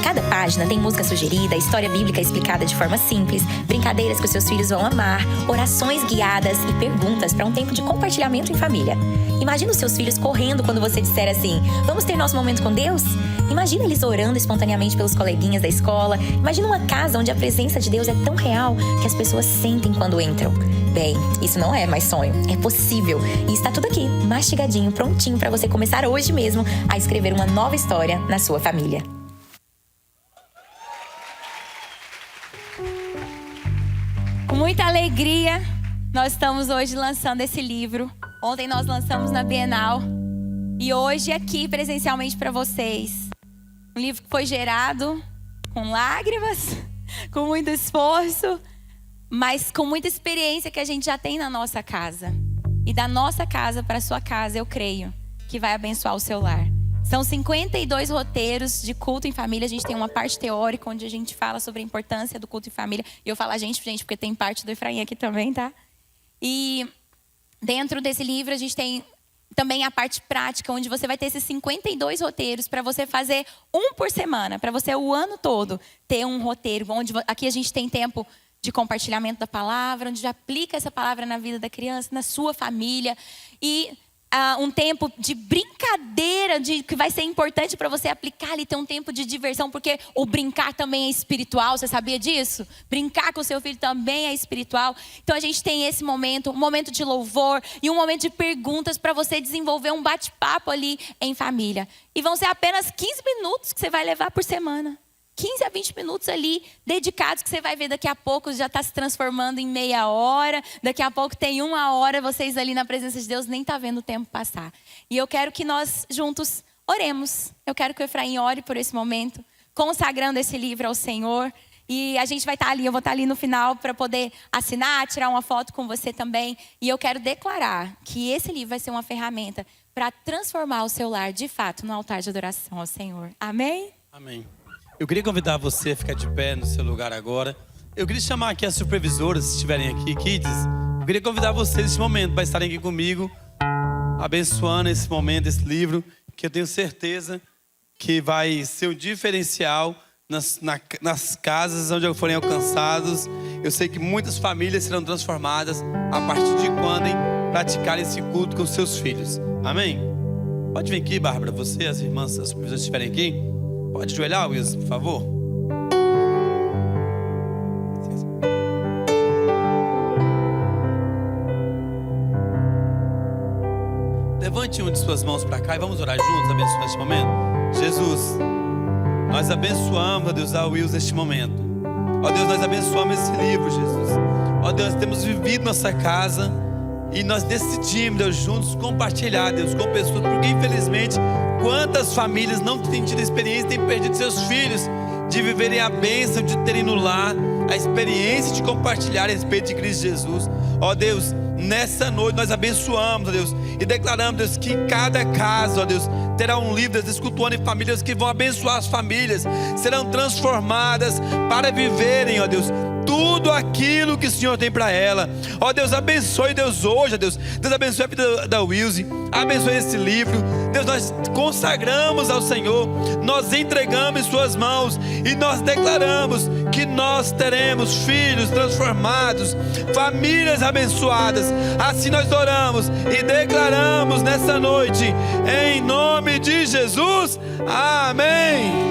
C: Cada página tem música sugerida, história bíblica explicada de forma simples, brincadeiras que os seus filhos vão amar, orações guiadas e perguntas para um tempo de compartilhamento em família. Imagina os seus filhos correndo quando você disser assim: vamos ter nosso momento com Deus? Imagina eles orando espontaneamente pelos coleguinhas da escola. Imagina uma casa onde a presença de Deus é tão real que as pessoas sentem quando entram. Bem, isso não é mais sonho, é possível. E está tudo aqui, mastigadinho, prontinho para você começar hoje mesmo a escrever uma nova história na sua família.
A: Com muita alegria, nós estamos hoje lançando esse livro. Ontem nós lançamos na Bienal e hoje aqui presencialmente para vocês. Um livro que foi gerado com lágrimas, com muito esforço, mas com muita experiência que a gente já tem na nossa casa. E da nossa casa para a sua casa, eu creio que vai abençoar o seu lar. São 52 roteiros de culto em família. A gente tem uma parte teórica onde a gente fala sobre a importância do culto em família. E eu falo gente, porque tem parte do Efraim aqui também, tá? E dentro desse livro a gente tem também a parte prática, onde você vai ter esses 52 roteiros para você fazer um por semana, para você o ano todo ter um roteiro. Onde aqui a gente tem tempo de compartilhamento da palavra, onde já aplica essa palavra na vida da criança, na sua família. E um tempo de brincadeira, que vai ser importante para você aplicar ali, ter um tempo de diversão, porque o brincar também é espiritual, você sabia disso? Brincar com o seu filho também é espiritual. Então a gente tem esse momento, um momento de louvor e um momento de perguntas para você desenvolver um bate-papo ali em família. E vão ser apenas 15 minutos que você vai levar por semana. 15 a 20 minutos ali dedicados, que você vai ver daqui a pouco já está se transformando em meia hora. Daqui a pouco tem 1 hora, vocês ali na presença de Deus nem tá vendo o tempo passar. E eu quero que nós juntos oremos. Eu quero que o Efraim ore por esse momento, consagrando esse livro ao Senhor. E a gente vai estar ali, eu vou estar ali no final para poder assinar, tirar uma foto com você também. E eu quero declarar que esse livro vai ser uma ferramenta para transformar o seu lar de fato no altar de adoração ao Senhor. Amém?
B: Amém. Eu queria convidar você a ficar de pé no seu lugar agora. Eu queria chamar aqui as supervisoras, se estiverem aqui, kids. Eu queria convidar vocês nesse momento para estarem aqui comigo, abençoando esse momento, esse livro, que eu tenho certeza que vai ser um diferencial nas casas onde forem alcançados. Eu sei que muitas famílias serão transformadas a partir de quando praticarem esse culto com seus filhos. Amém? Pode vir aqui, Bárbara, você, as irmãs, as supervisoras estiverem aqui. Pode ajoelhar, Wilson, por favor. Levante uma de suas mãos para cá e vamos orar juntos, abençoar neste momento. Jesus, nós abençoamos, ó Deus, a Wilson neste momento. Ó Deus, nós abençoamos esse livro, Jesus. Ó Deus, temos vivido nossa casa e nós decidimos, Deus, juntos compartilhar, Deus, com pessoas, porque infelizmente quantas famílias não têm tido experiência, têm perdido seus filhos, de viverem a bênção, de terem no lar a experiência de compartilhar a respeito de Cristo Jesus. Ó Deus, nessa noite nós abençoamos, ó Deus, e declaramos, Deus, que cada casa, ó Deus, terá um livro das cultuando em famílias que vão abençoar as famílias, serão transformadas para viverem, ó Deus, tudo aquilo que o Senhor tem para ela. Ó Deus, abençoe, Deus, hoje, ó Deus. Deus, abençoe a vida da Wilson, abençoe esse livro. Deus, nós consagramos ao Senhor, nós entregamos em suas mãos e nós declaramos que nós teremos filhos transformados, famílias abençoadas. Assim nós oramos e declaramos nessa noite, em nome de Jesus. Amém.